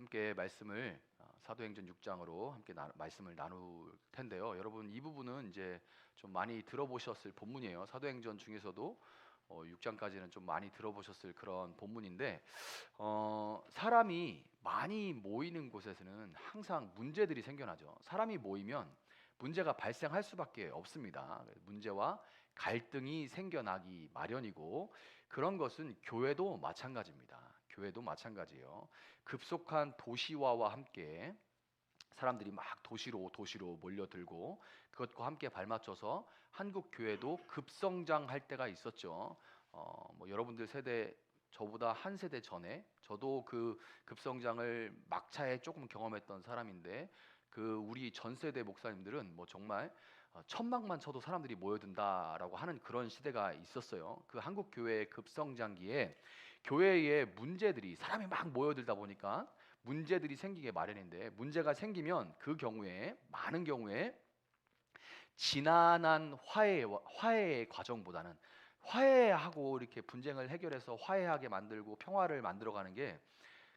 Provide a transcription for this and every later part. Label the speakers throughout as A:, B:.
A: 함께 말씀을 사도행전 6장으로 함께 말씀을 나눌 텐데요. 여러분 이 부분은 이제 좀 많이 들어보셨을 본문이에요. 사도행전 중에서도 6장까지는 좀 많이 들어보셨을 그런 본문인데 사람이 많이 모이는 곳에서는 항상 문제들이 생겨나죠. 사람이 모이면 문제가 발생할 수밖에 없습니다. 문제와 갈등이 생겨나기 마련이고 그런 것은 교회도 마찬가지입니다. 교회도 마찬가지예요. 급속한 도시화와 함께 사람들이 막 도시로 몰려들고 그것과 함께 발맞춰서 한국 교회도 급성장할 때가 있었죠. 뭐 여러분들 세대 저보다 한 세대 전에 저도 그 급성장을 막차에 조금 경험했던 사람인데 그 우리 전 세대 목사님들은 뭐 정말 천막만 쳐도 사람들이 모여든다라고 하는 그런 시대가 있었어요. 그 한국 교회의 급성장기에 교회의 문제들이 사람이 막 모여들다 보니까 문제들이 생기게 마련인데 문제가 생기면 그 경우에 많은 경우에 지난한 화해의 과정보다는 화해하고 이렇게 분쟁을 해결해서 화해하게 만들고 평화를 만들어가는 게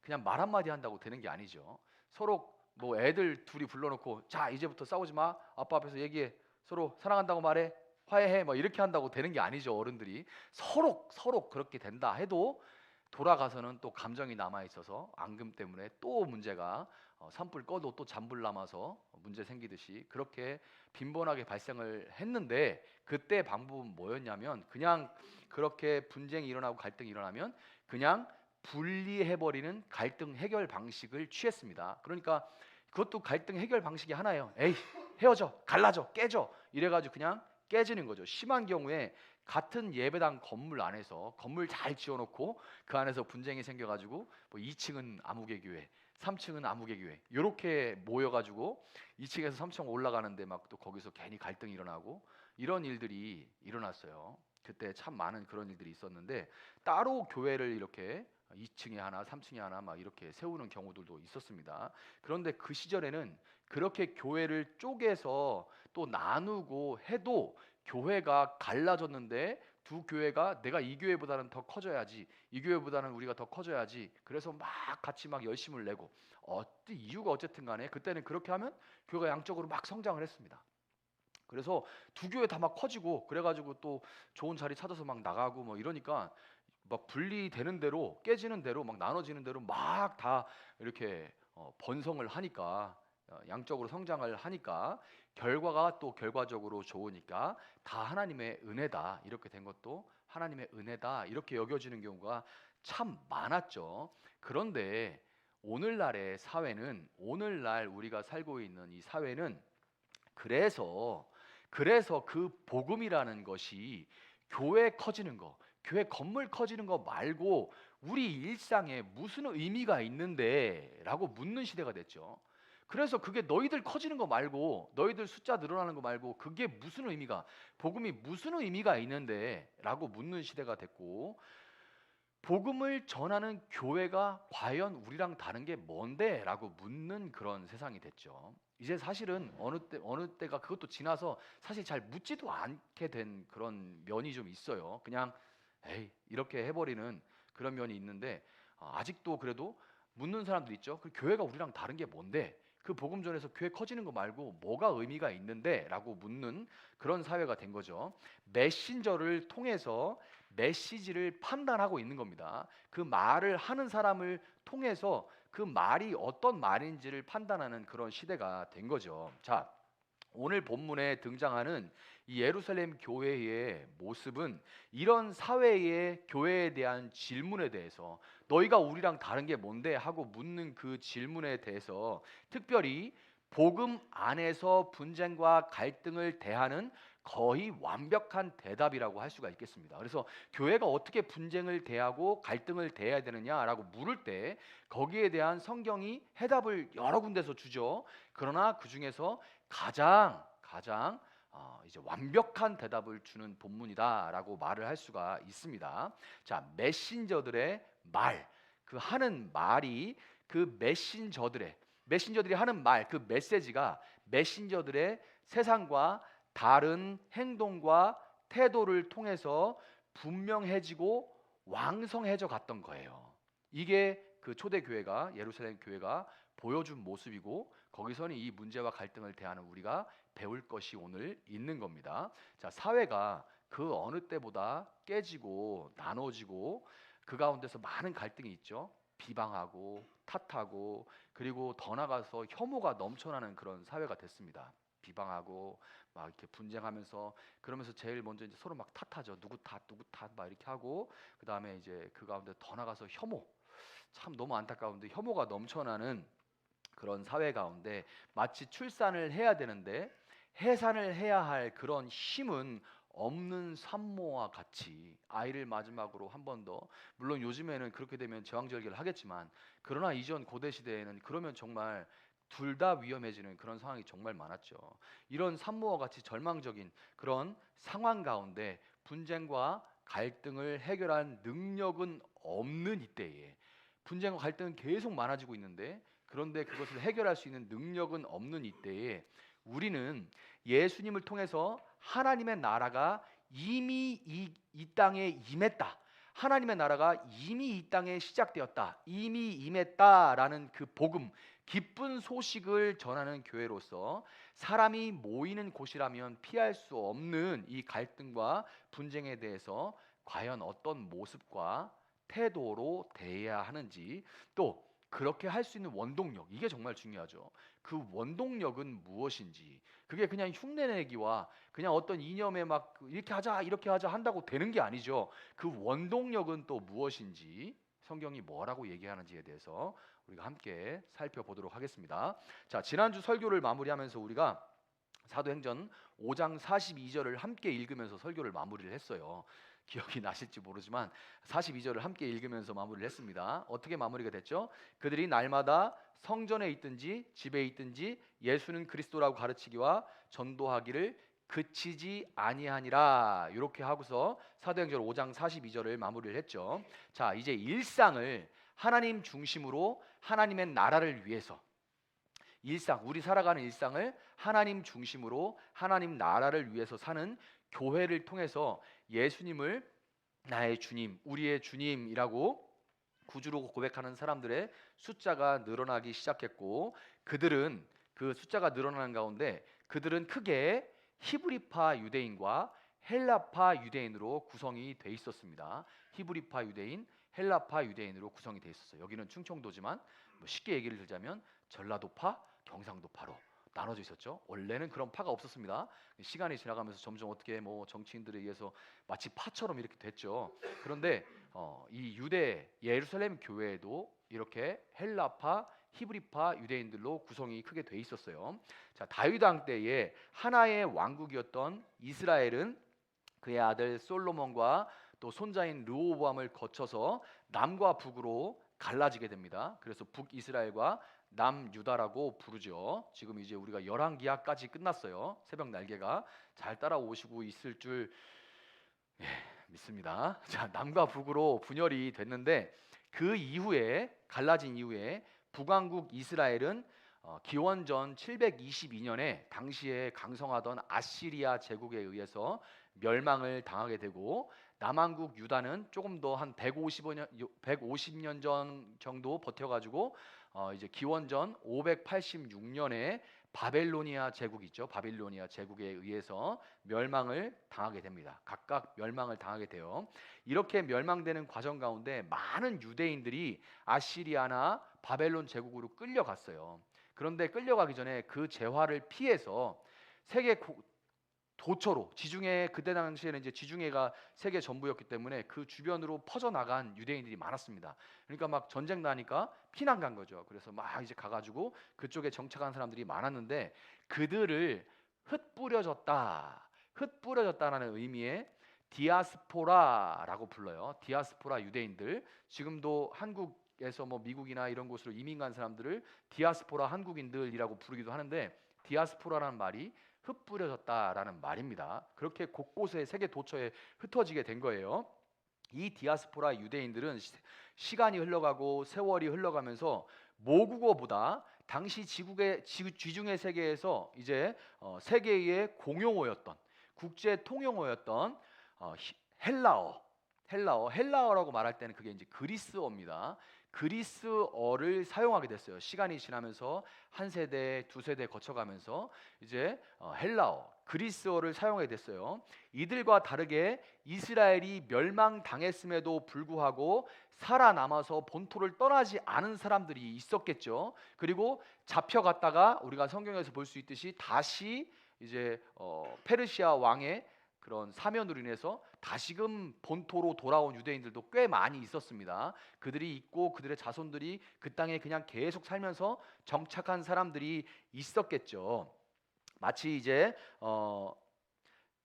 A: 그냥 말 한마디 한다고 되는 게 아니죠. 서로 뭐 애들 둘이 불러놓고 자 이제부터 싸우지 마, 아빠 앞에서 얘기해, 서로 사랑한다고 말해, 화해해, 뭐 이렇게 한다고 되는 게 아니죠. 어른들이 서로 그렇게 된다 해도 돌아가서는 또 감정이 남아 있어서 앙금 때문에 또 문제가 산불 꺼도 또 잔불 남아서 문제 생기듯이 그렇게 빈번하게 발생을 했는데 그때 방법은 뭐였냐면 그냥 그렇게 분쟁이 일어나고 갈등이 일어나면 그냥 분리해버리는 갈등 해결 방식을 취했습니다. 그러니까 그것도 갈등 해결 방식이 하나예요. 에이 헤어져, 갈라져, 깨져 이래가지고 그냥 깨지는 거죠. 심한 경우에 같은 예배당 건물 안에서 건물 잘 지어놓고 그 안에서 분쟁이 생겨가지고 뭐 2층은 아무개 교회, 3층은 아무개 교회 이렇게 모여가지고 2층에서 3층 올라가는데 막 또 거기서 괜히 갈등이 일어나고 이런 일들이 일어났어요. 그때 참 많은 그런 일들이 있었는데 따로 교회를 이렇게 2층에 하나, 3층에 하나 막 이렇게 세우는 경우들도 있었습니다. 그런데 그 시절에는 그렇게 교회를 쪼개서 또 나누고 해도 교회가 갈라졌는데 두 교회가 내가 이 교회보다는 더 커져야지, 이 교회보다는 우리가 더 커져야지, 그래서 막 같이 막 열심을 내고 이유가 어쨌든 간에 그때는 그렇게 하면 교회가 양적으로 막 성장을 했습니다. 그래서 두 교회 다 막 커지고 그래가지고 또 좋은 자리 찾아서 막 나가고 뭐 이러니까 막 분리되는 대로 깨지는 대로 막 나눠지는 대로 막 다 이렇게 번성을 하니까 양적으로 성장을 하니까 결과가 또 결과적으로 좋으니까 다 하나님의 은혜다 이렇게 된 것도 하나님의 은혜다 이렇게 여겨지는 경우가 참 많았죠. 그런데 오늘날의 사회는 오늘날 우리가 살고 있는 이 사회는 그래서 그 복음이라는 것이 교회 커지는 거, 교회 건물 커지는 거 말고 우리 일상에 무슨 의미가 있는데? 라고 묻는 시대가 됐죠. 그래서 그게 너희들 커지는 거 말고 너희들 숫자 늘어나는 거 말고 그게 무슨 의미가 복음이 무슨 의미가 있는데? 라고 묻는 시대가 됐고 복음을 전하는 교회가 과연 우리랑 다른 게 뭔데? 라고 묻는 그런 세상이 됐죠. 이제 사실은 어느 때가 그것도 지나서 사실 잘 묻지도 않게 된 그런 면이 좀 있어요. 그냥 에이 이렇게 해버리는 그런 면이 있는데 아직도 그래도 묻는 사람들 있죠. 그 교회가 우리랑 다른 게 뭔데? 그 복음 전에서 교회 커지는 거 말고 뭐가 의미가 있는데? 라고 묻는 그런 사회가 된 거죠. 메신저를 통해서 메시지를 판단하고 있는 겁니다. 그 말을 하는 사람을 통해서 그 말이 어떤 말인지를 판단하는 그런 시대가 된 거죠. 자, 오늘 본문에 등장하는 이 예루살렘 교회의 모습은 이런 사회의 교회에 대한 질문에 대해서 너희가 우리랑 다른 게 뭔데? 하고 묻는 그 질문에 대해서 특별히 복음 안에서 분쟁과 갈등을 대하는 거의 완벽한 대답이라고 할 수가 있겠습니다. 그래서 교회가 어떻게 분쟁을 대하고 갈등을 대해야 되느냐라고 물을 때 거기에 대한 성경이 해답을 여러 군데서 주죠. 그러나 그 중에서 가장 이제 완벽한 대답을 주는 본문이다라고 말을 할 수가 있습니다. 자, 메신저들의 말, 그 하는 말이 그 메신저들이 하는 말, 그 메시지가 메신저들의 세상과 다른 행동과 태도를 통해서 분명해지고 왕성해져 갔던 거예요. 이게 그 초대 교회가 예루살렘 교회가 보여준 모습이고 거기서는 이 문제와 갈등을 대하는 우리가 배울 것이 오늘 있는 겁니다. 자, 사회가 그 어느 때보다 깨지고 나눠지고 그 가운데서 많은 갈등이 있죠. 비방하고 탓하고 그리고 더 나가서 혐오가 넘쳐나는 그런 사회가 됐습니다. 비방하고 막 이렇게 분쟁하면서 그러면서 제일 먼저 이제 서로 막 탓하죠. 누구 탓 막 이렇게 하고 그다음에 이제 그 가운데 더 나가서 혐오. 참 너무 안타까운데 혐오가 넘쳐나는 그런 사회 가운데 마치 출산을 해야 되는데 해산을 해야 할 그런 힘은 없는 산모와 같이 아이를 마지막으로 한 번 더, 물론 요즘에는 그렇게 되면 제왕절개를 하겠지만 그러나 이전 고대 시대에는 그러면 정말 둘 다 위험해지는 그런 상황이 정말 많았죠. 이런 산모와 같이 절망적인 그런 상황 가운데 분쟁과 갈등을 해결한 능력은 없는 이때에 분쟁과 갈등은 계속 많아지고 있는데 그런데 그것을 해결할 수 있는 능력은 없는 이때에 우리는 예수님을 통해서 하나님의 나라가 이미 이 땅에 임했다. 하나님의 나라가 이미 이 땅에 시작되었다. 이미 임했다라는 그 복음, 기쁜 소식을 전하는 교회로서 사람이 모이는 곳이라면 피할 수 없는 이 갈등과 분쟁에 대해서 과연 어떤 모습과 태도로 대해야 하는지, 또 그렇게 할 수 있는 원동력, 이게 정말 중요하죠. 그 원동력은 무엇인지. 그게 그냥 흉내내기와 그냥 어떤 이념에 막 이렇게 하자 한다고 되는 게 아니죠. 그 원동력은 또 무엇인지, 성경이 뭐라고 얘기하는지에 대해서 우리가 함께 살펴보도록 하겠습니다. 자, 지난주 설교를 마무리하면서 우리가 사도행전 5장 42절을 함께 읽으면서 설교를 마무리를 했어요. 기억이 나실지 모르지만 42절을 함께 읽으면서 마무리를 했습니다. 어떻게 마무리가 됐죠? 그들이 날마다 성전에 있든지 집에 있든지 예수는 그리스도라고 가르치기와 전도하기를 그치지 아니하니라. 이렇게 하고서 사도행전 5장 42절을 마무리를 했죠. 자, 이제 일상을 하나님 중심으로 하나님의 나라를 위해서 우리 살아가는 일상을 하나님 중심으로 하나님 나라를 위해서 사는 교회를 통해서 예수님을 나의 주님, 우리의 주님이라고 구주로 고백하는 사람들의 숫자가 늘어나기 시작했고, 그들은 그 숫자가 늘어나는 가운데 그들은 크게 히브리파 유대인과 헬라파 유대인으로 구성이 돼 있었습니다. 히브리파 유대인, 헬라파 유대인으로 구성이 돼 있었어요. 여기는 충청도지만 쉽게 얘기를 들자면 전라도파, 경상도파로 나눠져 있었죠. 원래는 그런 파가 없었습니다. 시간이 지나가면서 점점 어떻게 정치인들에 의해서 마치 파처럼 이렇게 됐죠. 그런데 이 유대 예루살렘 교회에도 이렇게 헬라파, 히브리파 유대인들로 구성이 크게 돼 있었어요. 자, 다윗 왕 때에 하나의 왕국이었던 이스라엘은 그의 아들 솔로몬과 또 손자인 르호보암을 거쳐서 남과 북으로 갈라지게 됩니다. 그래서 북이스라엘과 남유다라고 부르죠. 지금 이제 우리가 열왕기하까지 끝났어요. 새벽 날개가 잘 따라오시고 있을 줄 믿습니다. 자, 남과 북으로 분열이 됐는데 그 이후에 갈라진 이후에 북왕국 이스라엘은 기원전 722년에 당시에 강성하던 아시리아 제국에 의해서 멸망을 당하게 되고 남왕국 유다는 조금 더 한 150년 전 정도 버텨가지고 이제 기원전 586년에 바벨로니아 제국 있죠. 바빌로니아 제국에 의해서 멸망을 당하게 됩니다. 각각 멸망을 당하게 돼요. 이렇게 멸망되는 과정 가운데 많은 유대인들이 아시리아나 바벨론 제국으로 끌려갔어요. 그런데 끌려가기 전에 그 재화를 피해서 세계 도처로 지중해, 그때 당시에는 이제 지중해가 세계 전부였기 때문에 그 주변으로 퍼져나간 유대인들이 많았습니다. 그러니까 막 전쟁 나니까 피난 간 거죠. 그래서 막 이제 가가지고 그쪽에 정착한 사람들이 많았는데 그들을 흩뿌려졌다라는 의미의 디아스포라라고 불러요. 디아스포라 유대인들. 지금도 한국에서 미국이나 이런 곳으로 이민 간 사람들을 디아스포라 한국인들이라고 부르기도 하는데, 디아스포라라는 말이 흩뿌려졌다라는 말입니다. 그렇게 곳곳에 세계 도처에 흩어지게 된 거예요. 이 디아스포라 유대인들은 시간이 흘러가고 세월이 흘러가면서 모국어보다 당시 지중해 세계에서 이제 세계의 공용어였던, 국제 통용어였던 헬라어라고 말할 때는 그게 이제 그리스어입니다. 그리스어를 사용하게 됐어요. 시간이 지나면서 한 세대, 두 세대 거쳐가면서 이제 헬라어, 그리스어를 사용하게 됐어요. 이들과 다르게 이스라엘이 멸망당했음에도 불구하고 살아남아서 본토를 떠나지 않은 사람들이 있었겠죠. 그리고 잡혀갔다가 우리가 성경에서 볼 수 있듯이 다시 이제 페르시아 왕의 그런 사면으로 인해서 다시금 본토로 돌아온 유대인들도 꽤 많이 있었습니다. 그들이 있고 그들의 자손들이 그 땅에 그냥 계속 살면서 정착한 사람들이 있었겠죠. 마치 이제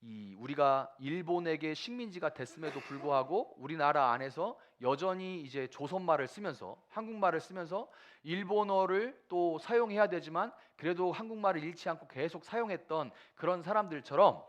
A: 이 우리가 일본에게 식민지가 됐음에도 불구하고 우리나라 안에서 여전히 이제 조선말을 쓰면서 한국말을 쓰면서 일본어를 또 사용해야 되지만 그래도 한국말을 잃지 않고 계속 사용했던 그런 사람들처럼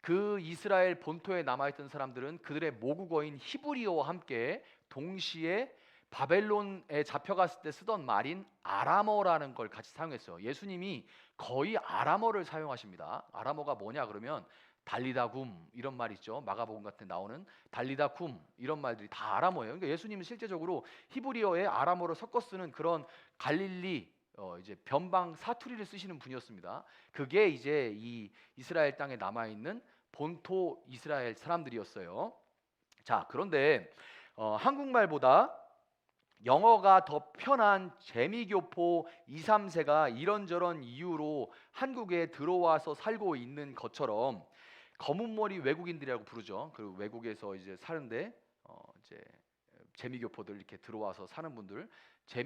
A: 그 이스라엘 본토에 남아있던 사람들은 그들의 모국어인 히브리어와 함께 동시에 바벨론에 잡혀갔을 때 쓰던 말인 아람어라는 걸 같이 사용했어요. 예수님이 거의 아람어를 사용하십니다. 아람어가 뭐냐 그러면 달리다굼 이런 말 있죠. 마가복음 같은 데 나오는 달리다쿰 이런 말들이 다 아람어예요. 그러니까 예수님은 실제적으로 히브리어에 아람어를 섞어 쓰는 그런 갈릴리 이제 변방 사투리를 쓰시는 분이었습니다. 그게 이제 이 이스라엘 땅에 남아 있는 본토 이스라엘 사람들이었어요. 자, 그런데 한국말보다 영어가 더 편한 재미교포 2, 3세가 이런저런 이유로 한국에 들어와서 살고 있는 것처럼 검은머리 외국인들이라고 부르죠. 그리고 외국에서 이제 사는데 이제 재미교포들 이렇게 들어와서 사는 분들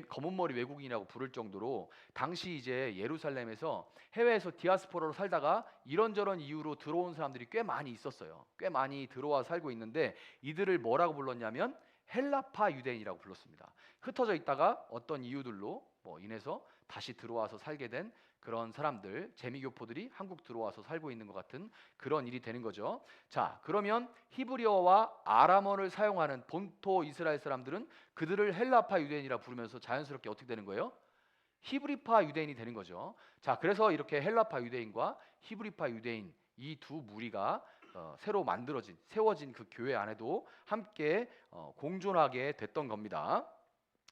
A: 검은머리 외국인이라고 부를 정도로 당시 이제 예루살렘에서 해외에서 디아스포라로 살다가 이런저런 이유로 들어온 사람들이 꽤 많이 있었어요. 꽤 많이 들어와 살고 있는데 이들을 뭐라고 불렀냐면 헬라파 유대인이라고 불렀습니다. 흩어져 있다가 어떤 이유들로 인해서 다시 들어와서 살게 된 그런 사람들, 재미교포들이 한국 들어와서 살고 있는 것 같은 그런 일이 되는 거죠. 자, 그러면 히브리어와 아람어를 사용하는 본토 이스라엘 사람들은 그들을 헬라파 유대인이라 부르면서 자연스럽게 어떻게 되는 거예요? 히브리파 유대인이 되는 거죠. 자, 그래서 이렇게 헬라파 유대인과 히브리파 유대인 이 두 무리가 새로 세워진 그 교회 안에도 함께 공존하게 됐던 겁니다.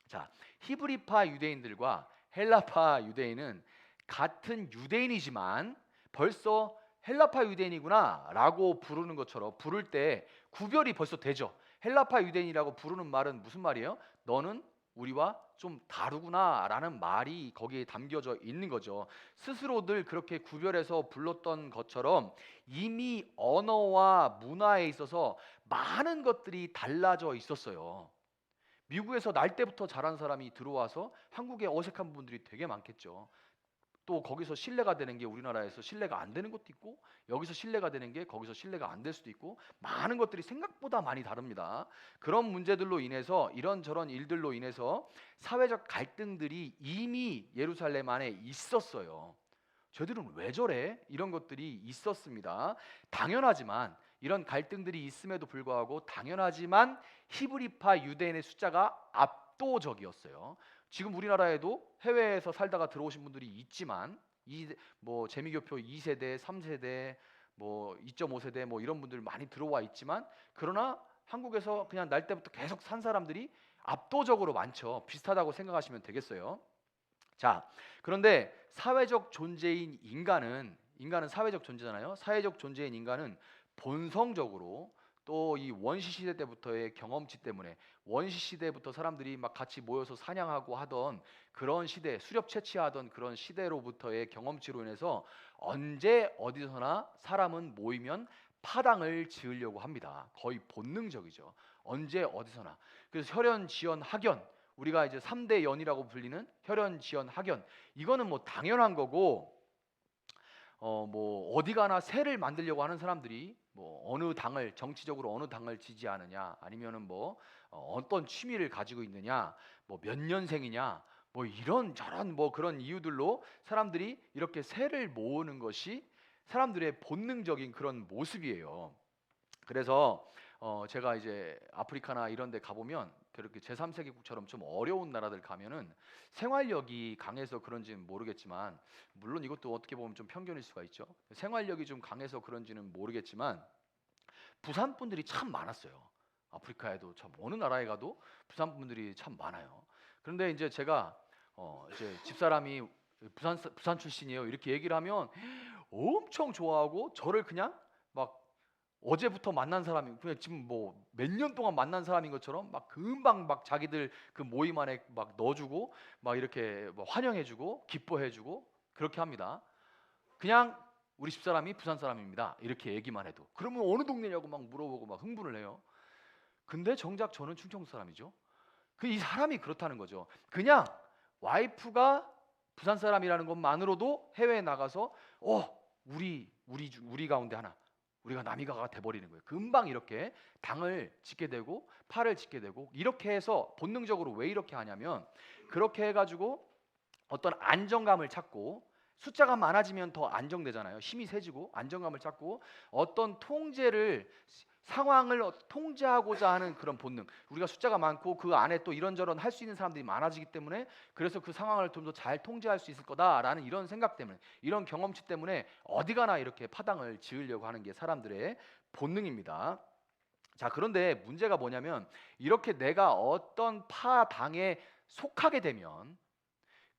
A: 자, 히브리파 유대인들과 헬라파 유대인은 같은 유대인이지만 벌써 헬라파 유대인이구나라고 부르는 것처럼 부를 때 구별이 벌써 되죠. 헬라파 유대인이라고 부르는 말은 무슨 말이에요? 너는 우리와 좀 다르구나라는 말이 거기에 담겨져 있는 거죠. 스스로들 그렇게 구별해서 불렀던 것처럼 이미 언어와 문화에 있어서 많은 것들이 달라져 있었어요. 미국에서 날 때부터 자란 사람이 들어와서 한국에 어색한 부분들이 되게 많겠죠. 또 거기서 신뢰가 되는 게 우리나라에서 신뢰가 안 되는 것도 있고 여기서 신뢰가 되는 게 거기서 신뢰가 안 될 수도 있고 많은 것들이 생각보다 많이 다릅니다. 그런 문제들로 인해서 이런저런 일들로 인해서 사회적 갈등들이 이미 예루살렘 안에 있었어요. 저들은 왜 저래? 이런 것들이 있었습니다. 당연하지만 이런 갈등들이 있음에도 불구하고 당연하지만 히브리파 유대인의 숫자가 압도적이었어요. 지금 우리나라에도 해외에서 살다가 들어오신 분들이 있지만 뭐 재미교포 2세대, 3세대, 뭐 2.5세대 뭐 이런 분들 많이 들어와 있지만 그러나 한국에서 그냥 날 때부터 계속 산 사람들이 압도적으로 많죠. 비슷하다고 생각하시면 되겠어요. 자, 그런데 사회적 존재인 인간은 사회적 존재잖아요. 사회적 존재인 인간은 본성적으로 또 이 원시 시대 때부터의 경험치 때문에 원시 시대부터 사람들이 막 같이 모여서 사냥하고 하던 그런 시대, 수렵 채취하던 그런 시대로부터의 경험치로 인해서 언제 어디서나 사람은 모이면 파당을 지으려고 합니다. 거의 본능적이죠. 언제 어디서나. 그래서 혈연, 지연, 학연 우리가 이제 3대 연이라고 불리는 혈연, 지연, 학연 이거는 뭐 당연한 거고 뭐 어디 가나 새를 만들려고 하는 사람들이 뭐 어느 당을 정치적으로 어느 당을 지지하느냐 아니면은 뭐 어떤 취미를 가지고 있느냐 뭐 몇 년생이냐 뭐 이런 저런 뭐 그런 이유들로 사람들이 이렇게 새를 모으는 것이 사람들의 본능적인 그런 모습이에요. 그래서 제가 이제 아프리카나 이런 데 가보면 그렇게 제3세계국처럼 좀 어려운 나라들 가면은 생활력이 강해서 그런지는 모르겠지만 물론 이것도 어떻게 보면 좀 편견일 수가 있죠. 생활력이 좀 강해서 그런지는 모르겠지만 부산 분들이 참 많았어요. 아프리카에도 참 어느 나라에 가도 부산 분들이 참 많아요. 그런데 이제 제가 이제 집사람이 부산 출신이에요 이렇게 얘기를 하면 엄청 좋아하고 저를 그냥 막 어제부터 만난 사람이 그냥 지금 뭐 몇 년 동안 만난 사람인 것처럼 막 금방 막 자기들 그 모임 안에 막 넣어주고 막 이렇게 뭐 환영해주고 기뻐해주고 그렇게 합니다. 그냥 우리 집사람이 부산 사람입니다 이렇게 얘기만 해도 그러면 어느 동네냐고 막 물어보고 막 흥분을 해요. 근데 정작 저는 충청도 사람이죠. 그 이 사람이 그렇다는 거죠. 그냥 와이프가 부산 사람이라는 것만으로도 해외에 나가서 우리 가운데 하나 우리가 남이가가 돼버리는 거예요. 금방 이렇게 당을 짓게 되고 팔을 짓게 되고 이렇게 해서 본능적으로 왜 이렇게 하냐면 그렇게 해가지고 어떤 안정감을 찾고 숫자가 많아지면 더 안정되잖아요. 힘이 세지고 안정감을 찾고 어떤 상황을 통제하고자 하는 그런 본능. 우리가 숫자가 많고 그 안에 또 이런저런 할 수 있는 사람들이 많아지기 때문에 그래서 그 상황을 좀 더 잘 통제할 수 있을 거다라는 이런 생각 때문에 이런 경험치 때문에 어디 가나 이렇게 파당을 지으려고 하는 게 사람들의 본능입니다. 자, 그런데 문제가 뭐냐면 이렇게 내가 어떤 파당에 속하게 되면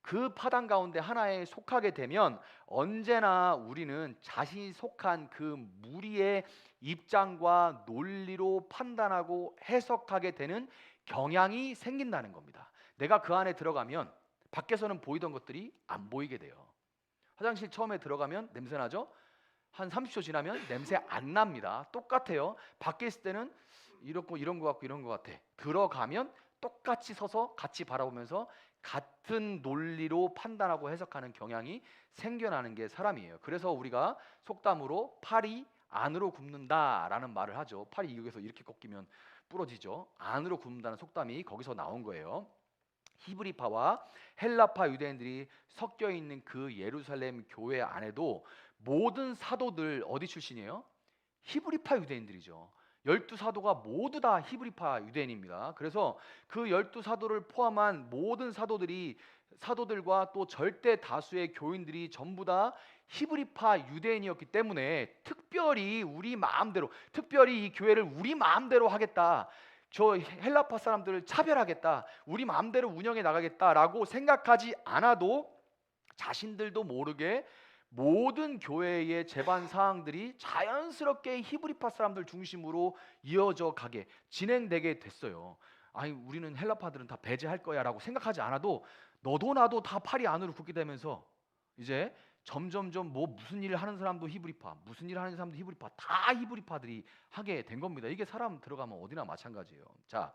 A: 그 파당 가운데 하나에 속하게 되면 언제나 우리는 자신이 속한 그 무리의 입장과 논리로 판단하고 해석하게 되는 경향이 생긴다는 겁니다. 내가 그 안에 들어가면 밖에서는 보이던 것들이 안 보이게 돼요. 화장실 처음에 들어가면 냄새 나죠? 한 30초 지나면 냄새 안 납니다. 똑같아요. 밖에 있을 때는 이런 거 같고 이런 거 같아. 들어가면 똑같이 서서 같이 바라보면서 같은 논리로 판단하고 해석하는 경향이 생겨나는 게 사람이에요. 그래서 우리가 속담으로 팔이 안으로 굽는다라는 말을 하죠. 팔이 여기서 이렇게 꺾이면 부러지죠. 안으로 굽는다는 속담이 거기서 나온 거예요. 히브리파와 헬라파 유대인들이 섞여 있는 그 예루살렘 교회 안에도 모든 사도들 어디 출신이에요? 히브리파 유대인들이죠. 12사도가 모두 다 히브리파 유대인입니다. 그래서 그 12사도를 포함한 모든 사도들과 또 절대 다수의 교인들이 전부 다 히브리파 유대인이었기 때문에 특별히 이 교회를 우리 마음대로 하겠다. 저 헬라파 사람들을 차별하겠다. 우리 마음대로 운영해 나가겠다라고 생각하지 않아도 자신들도 모르게 모든 교회의 제반 사항들이 자연스럽게 히브리파 사람들 중심으로 이어져 가게 진행되게 됐어요. 아니 우리는 헬라파들은 다 배제할 거야라고 생각하지 않아도 너도 나도 다 팔이 안으로 굽게 되면서 이제 점점점 뭐 무슨 일을 하는 사람도 히브리파, 무슨 일을 하는 사람도 히브리파, 다 히브리파들이 하게 된 겁니다. 이게 사람 들어가면 어디나 마찬가지예요. 자,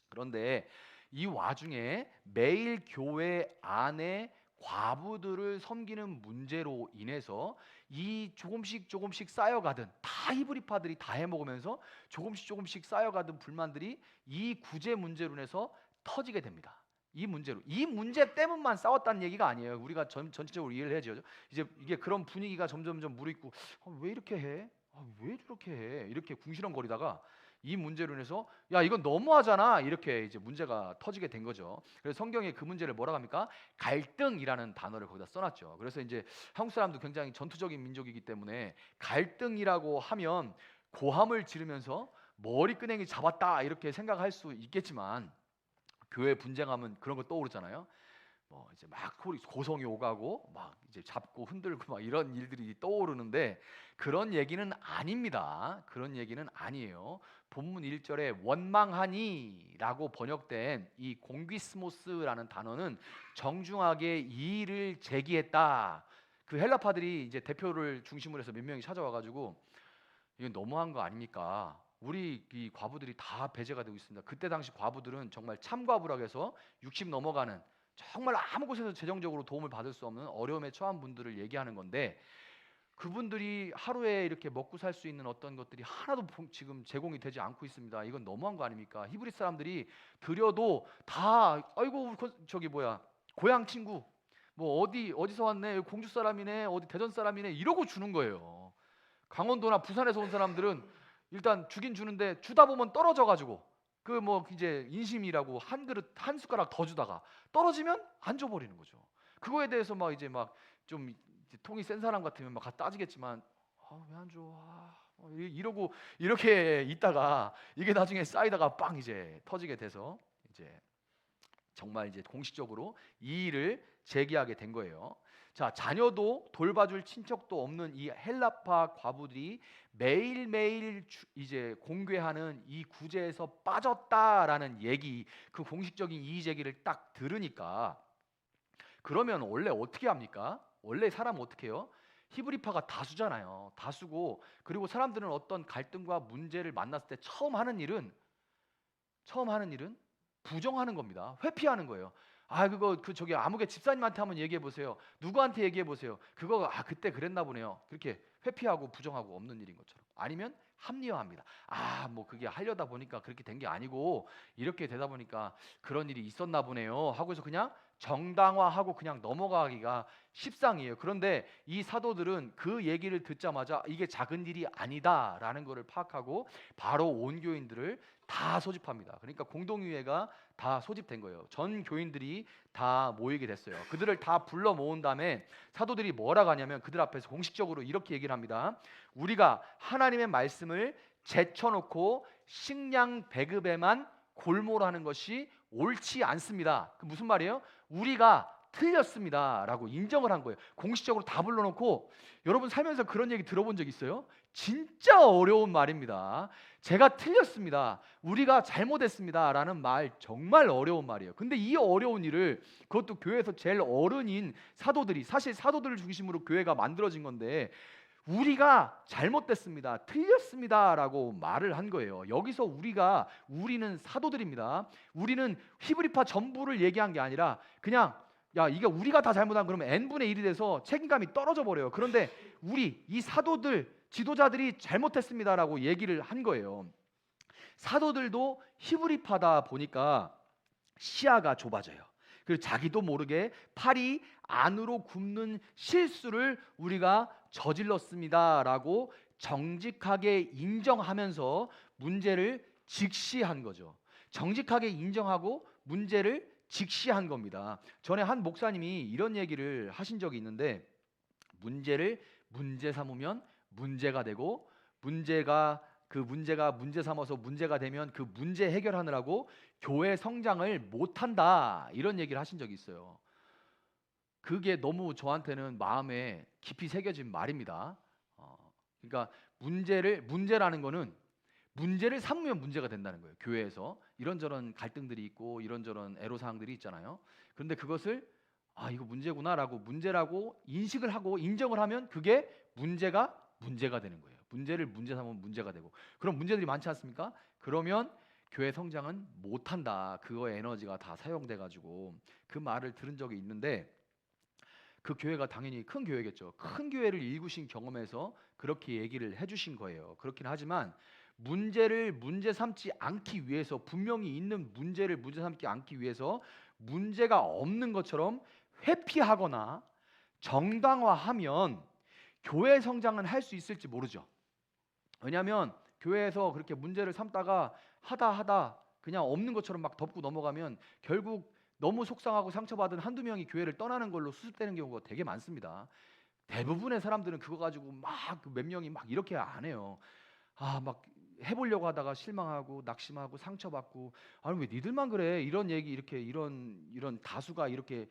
A: 그런데 이 와중에 매일 교회 안에 과부들을 섬기는 문제로 인해서 이 조금씩 쌓여가던 다 히브리파들이 다 해먹으면서 조금씩 쌓여가던 불만들이 이 구제 문제로 인해서 터지게 됩니다. 이 문제 때문만 싸웠다는 얘기가 아니에요. 우리가 전체적으로 이해를 해야죠. 이제 이게 그런 분위기가 점점점 무르익고 왜 이렇게 해? 왜 저렇게 해? 이렇게 궁시렁거리다가 이 문제로 인해서 야 이건 너무하잖아 이렇게 이제 문제가 터지게 된 거죠. 그래서 성경에 그 문제를 뭐라고 합니까? 갈등이라는 단어를 거기다 써놨죠. 그래서 이제 한국 사람도 굉장히 전투적인 민족이기 때문에 갈등이라고 하면 고함을 지르면서 머리끄댕이 잡았다 이렇게 생각할 수 있겠지만 교회 분쟁하면 그런 거 떠오르잖아요. 뭐 이제 막 고성이 오가고 막 이제 잡고 흔들고 막 이런 일들이 떠오르는데 그런 얘기는 아닙니다. 그런 얘기는 아니에요. 본문 1절에 원망하니라고 번역된 이 공귀스모스라는 단어는 정중하게 이의를 제기했다. 그 헬라파들이 이제 대표를 중심으로 해서 몇 명이 찾아와가지고 이건 너무한 거 아닙니까? 우리 이 과부들이 다 배제가 되고 있습니다. 그때 당시 과부들은 정말 참과부라고 해서 60 넘어가는 정말 아무 곳에서 재정적으로 도움을 받을 수 없는 어려움에 처한 분들을 얘기하는 건데 그분들이 하루에 이렇게 먹고 살 수 있는 어떤 것들이 하나도 지금 제공이 되지 않고 있습니다. 이건 너무한 거 아닙니까? 히브리 사람들이 드려도 다 아이고 저기 뭐야 고향 친구 뭐 어디서 왔네 공주 사람이네 어디 대전 사람이네 이러고 주는 거예요. 강원도나 부산에서 온 사람들은 일단 주긴 주는데 주다 보면 떨어져 가지고 그 뭐 이제 인심이라고 한 그릇 한 숟가락 더 주다가 떨어지면 안 줘버리는 거죠. 그거에 대해서 막 이제 막 좀 통이 센 사람 같으면 막 따지겠지만 왜 안 줘? 이러고 이렇게 있다가 이게 나중에 쌓이다가 빵 이제 터지게 돼서 이제 정말 이제 공식적으로 이 일을 제기하게 된 거예요. 자, 자녀도 돌봐줄 친척도 없는 이 헬라파 과부들이 매일매일 이제 공개하는 이 구제에서 빠졌다라는 얘기, 그 공식적인 이의 제기를 딱 들으니까, 그러면 원래 어떻게 합니까? 원래 사람은 어떻게 해요? 히브리파가 다수잖아요. 다수고, 그리고 사람들은 어떤 갈등과 문제를 만났을 때 처음 하는 일은 부정하는 겁니다. 회피하는 거예요. 아, 그거 저기 아무개 집사님한테 한번 얘기해 보세요. 누구한테 얘기해 보세요. 그거 그때 그랬나 보네요. 그렇게 회피하고 부정하고 없는 일인 것처럼. 아니면 합리화합니다. 뭐 그게 하려다 보니까 그렇게 된 게 아니고 이렇게 되다 보니까 그런 일이 있었나 보네요 하고서 그냥 정당화하고 그냥 넘어가기가 십상이에요. 그런데 이 사도들은 그 얘기를 듣자마자 이게 작은 일이 아니다라는 것을 파악하고 바로 온 교인들을 다 소집합니다. 그러니까 공동의회가 다 소집된 거예요. 전 교인들이 다 모이게 됐어요. 그들을 다 불러 모은 다음에 사도들이 뭐라고 하냐면 그들 앞에서 공식적으로 이렇게 얘기를 합니다. 우리가 하나님의 말씀을 제쳐놓고 식량 배급에만 골몰하는 것이 옳지 않습니다. 그 무슨 말이에요? 우리가 틀렸습니다 라고 인정을 한 거예요. 공식적으로 다 불러놓고. 여러분 살면서 그런 얘기 들어본 적 있어요? 진짜 어려운 말입니다. 제가 틀렸습니다, 우리가 잘못했습니다 라는 말 정말 어려운 말이에요. 근데 이 어려운 일을, 그것도 교회에서 제일 어른인 사도들이, 사실 사도들을 중심으로 교회가 만들어진 건데 우리가 잘못됐습니다, 틀렸습니다 라고 말을 한 거예요. 여기서 우리는 사도들입니다. 우리는 히브리파 전부를 얘기한 게 아니라 그냥 이게 우리가 다 잘못한, 그러면 n분의 1이 돼서 책임감이 떨어져 버려요. 그런데 이 사도들, 지도자들이 잘못했습니다라고 얘기를 한 거예요. 사도들도 히브리파다 보니까 시야가 좁아져요. 그리고 자기도 모르게 팔이 안으로 굽는 실수를 우리가 저질렀습니다라고 정직하게 인정하면서 문제를 직시한 거죠. 정직하게 인정하고 문제를 직시한 겁니다. 전에 한 목사님이 이런 얘기를 하신 적이 있는데, 문제를 문제 삼으면 문제가 되고, 문제가 문제 삼아서 문제가 되면 그 문제 해결하느라고 교회 성장을 못한다, 이런 얘기를 하신 적이 있어요. 그게 너무 저한테는 마음에 깊이 새겨진 말입니다. 그러니까 문제라는 거는 문제를 삼으면 문제가 된다는 거예요. 교회에서 이런저런 갈등들이 있고 이런저런 애로사항들이 있잖아요. 그런데 그것을 이거 문제구나라고 문제라고 인식을 하고 인정을 하면 그게 문제가 되는 거예요. 문제를 문제 삼으면 문제가 되고, 그런 문제들이 많지 않습니까? 그러면 교회 성장은 못한다. 그거에 에너지가 다 사용돼 가지고 그 말을 들은 적이 있는데, 그 교회가 당연히 큰 교회겠죠. 큰 교회를 일구신 경험에서 그렇게 얘기를 해주신 거예요. 그렇긴 하지만 문제를 문제 삼지 않기 위해서, 분명히 있는 문제를 문제 삼지 않기 위해서 문제가 없는 것처럼 회피하거나 정당화하면 교회 성장은 할 수 있을지 모르죠. 왜냐하면 교회에서 그렇게 문제를 삼다가 하다 그냥 없는 것처럼 막 덮고 넘어가면 결국 너무 속상하고 상처받은 한두 명이 교회를 떠나는 걸로 수습되는 경우가 되게 많습니다. 대부분의 사람들은 그거 가지고 막 몇 명이 막 이렇게 안 해요. 막 해보려고 하다가 실망하고 낙심하고 상처받고, 아니 왜 니들만 그래, 이런 얘기, 이렇게 이런 다수가 이렇게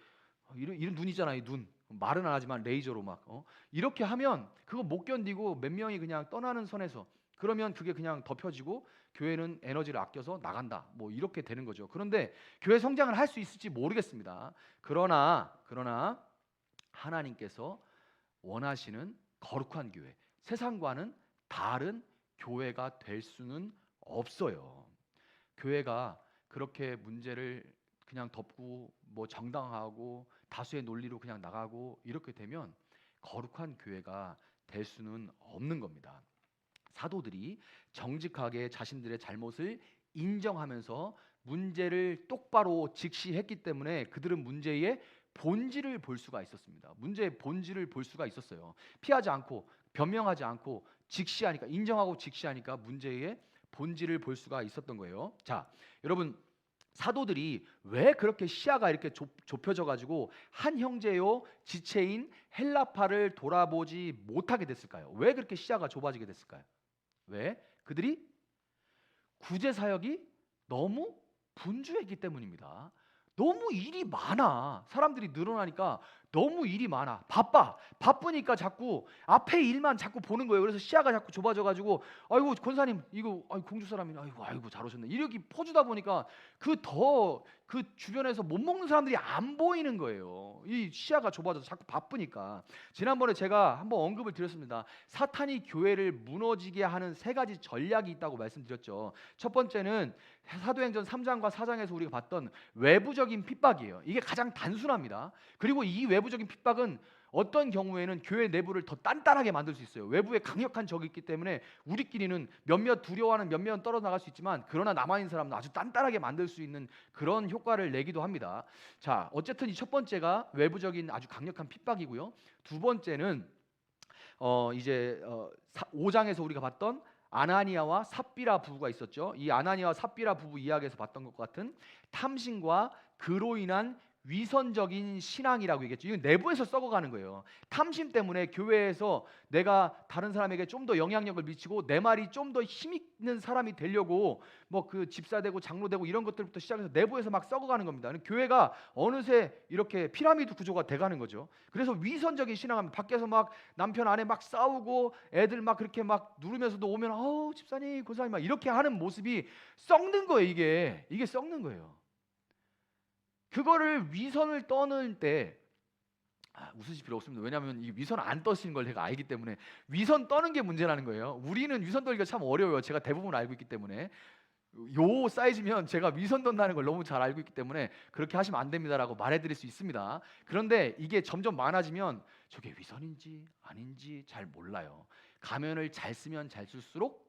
A: 이런 눈이잖아, 이 눈. 말은 안 하지만 레이저로 막 이렇게 하면 그거 못 견디고 몇 명이 그냥 떠나는 선에서, 그러면 그게 그냥 덮여지고 교회는 에너지를 아껴서 나간다, 뭐 이렇게 되는 거죠. 그런데 교회 성장을 할 수 있을지 모르겠습니다. 그러나 하나님께서 원하시는 거룩한 교회, 세상과는 다른 교회가 될 수는 없어요. 교회가 그렇게 문제를 그냥 덮고 뭐 정당하고 다수의 논리로 그냥 나가고 이렇게 되면 거룩한 교회가 될 수는 없는 겁니다. 사도들이 정직하게 자신들의 잘못을 인정하면서 문제를 똑바로 직시했기 때문에 그들은 문제의 본질을 볼 수가 있었습니다. 문제의 본질을 볼 수가 있었어요. 피하지 않고 변명하지 않고 직시하니까, 인정하고 직시하니까 문제의 본질을 볼 수가 있었던 거예요. 자, 여러분, 사도들이 왜 그렇게 시야가 이렇게 좁혀져 가지고 한 형제요 지체인 헬라파를 돌아보지 못하게 됐을까요? 왜 그렇게 시야가 좁아지게 됐을까요? 왜? 그들이 구제 사역이 너무 분주했기 때문입니다. 너무 일이 많아. 사람들이 늘어나니까 너무 일이 많아. 바쁘니까 자꾸 앞에 일만 자꾸 보는 거예요. 그래서 시야가 자꾸 좁아져 가지고 아이고 권사님 이거 공주 사람이네. 아이고 잘 오셨네. 이렇게 퍼주다 보니까 그 주변에서 못 먹는 사람들이 안 보이는 거예요. 이 시야가 좁아져서 자꾸 바쁘니까. 지난번에 제가 한번 언급을 드렸습니다. 사탄이 교회를 무너지게 하는 세 가지 전략이 있다고 말씀드렸죠. 첫 번째는 사도행전 3장과 4장에서 우리가 봤던 외부적인 핍박이에요. 이게 가장 단순합니다. 그리고 이 외부적인 핍박은 어떤 경우에는 교회 내부를 더 단단하게 만들 수 있어요. 외부에 강력한 적이 있기 때문에 우리끼리는 몇몇 두려워하는 몇몇은 떨어져 나갈 수 있지만, 그러나 남아있는 사람은 아주 단단하게 만들 수 있는 그런 효과를 내기도 합니다. 자, 어쨌든 이 첫 번째가 외부적인 아주 강력한 핍박이고요. 두 번째는 5장에서 우리가 봤던 아나니아와 삽비라 부부가 있었죠. 이 아나니아와 삽비라 부부 이야기에서 봤던 것 같은 탐심과 그로 인한 위선적인 신앙이라고 얘기했죠. 이건 내부에서 썩어가는 거예요. 탐심 때문에 교회에서 내가 다른 사람에게 좀 더 영향력을 미치고 내 말이 좀 더 힘 있는 사람이 되려고 뭐 그 집사 되고 장로 되고 이런 것들부터 시작해서 내부에서 막 썩어가는 겁니다. 교회가 어느새 이렇게 피라미드 구조가 돼가는 거죠. 그래서 위선적인 신앙하면 밖에서 막 남편 아내 막 싸우고 애들 막 그렇게 막 누르면서도 오면 집사님 고사님 막 이렇게 하는 모습이 썩는 거예요. 이게 썩는 거예요. 그거를 위선을 떠는 때 웃으실 필요 없습니다. 왜냐하면 이 위선 안 떠시는 걸 제가 알기 때문에 위선 떠는 게 문제라는 거예요. 우리는 위선 떨기가 참 어려워요. 제가 대부분 알고 있기 때문에 요 사이즈면 제가 위선 떤다는 걸 너무 잘 알고 있기 때문에 그렇게 하시면 안 됩니다라고 말해드릴 수 있습니다. 그런데 이게 점점 많아지면 저게 위선인지 아닌지 잘 몰라요. 가면을 잘 쓰면 잘 쓸수록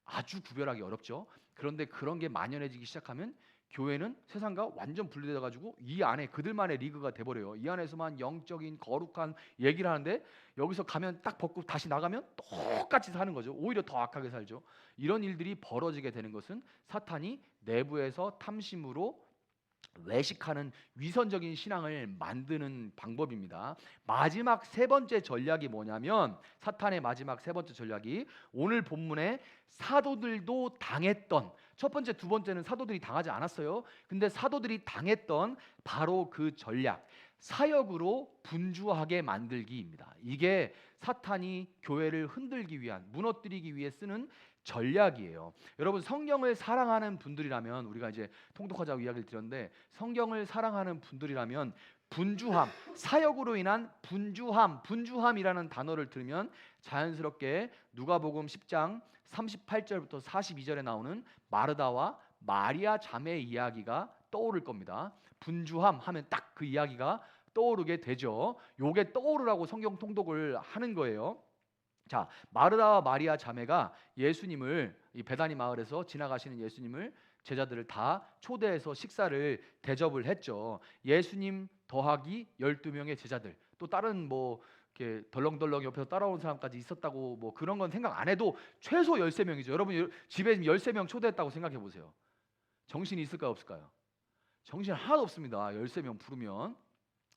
A: 아주 구별하기 어렵죠. 그런데 그런 게 만연해지기 시작하면 교회는 세상과 완전 분리돼 가지고 이 안에 그들만의 리그가 돼 버려요. 이 안에서만 영적인 거룩한 얘기를 하는데 여기서 가면 딱 벗고 다시 나가면 똑같이 사는 거죠. 오히려 더 악하게 살죠. 이런 일들이 벌어지게 되는 것은 사탄이 내부에서 탐심으로 외식하는 위선적인 신앙을 만드는 방법입니다. 마지막 세 번째 전략이 뭐냐면, 사탄의 마지막 세 번째 전략이 오늘 본문에 사도들도 당했던, 첫 번째 두 번째는 사도들이 당하지 않았어요. 근데 사도들이 당했던 바로 그 전략, 사역으로 분주하게 만들기입니다. 이게 사탄이 교회를 흔들기 위한, 무너뜨리기 위해 쓰는 전략이에요. 여러분, 성경을 사랑하는 분들이라면, 우리가 이제 통독하자고 이야기를 드렸는데, 성경을 사랑하는 분들이라면 분주함, 사역으로 인한 분주함이라는 단어를 들으면 자연스럽게 누가복음 10장 38절부터 42절에 나오는 마르다와 마리아 자매 이야기가 떠오를 겁니다. 분주함 하면 딱 그 이야기가 떠오르게 되죠. 요게 떠오르라고 성경 통독을 하는 거예요. 자, 마르다와 마리아 자매가 예수님을, 이 베다니 마을에서 지나가시는 예수님을, 제자들을 다 초대해서 식사를 대접을 했죠. 예수님 더하기 12명의 제자들, 또 다른 뭐 이렇게 덜렁덜렁 옆에서 따라온 사람까지 있었다고, 뭐 그런 건 생각 안 해도 최소 13명이죠. 여러분 집에 13명 초대했다고 생각해 보세요. 정신이 있을까요, 없을까요? 정신 하나도 없습니다. 13명 부르면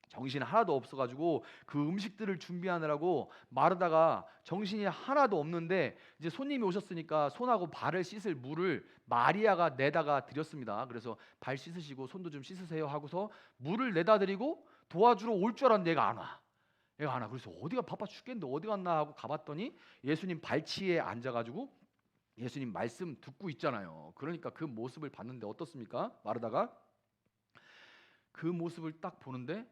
A: 정신 하나도 없어가지고 그 음식들을 준비하느라고 마르다가 정신이 하나도 없는데, 이제 손님이 오셨으니까 손하고 발을 씻을 물을 마리아가 내다가 드렸습니다. 그래서 발 씻으시고 손도 좀 씻으세요 하고서 물을 내다 드리고 도와주러 올 줄 알았는데 얘가 안 와. 그래서 어디가 바빠 죽겠는데 어디 갔나 하고 가봤더니 예수님 발치에 앉아가지고 예수님 말씀 듣고 있잖아요. 그러니까 그 모습을 봤는데 어떻습니까? 마르다가 그 모습을 딱 보는데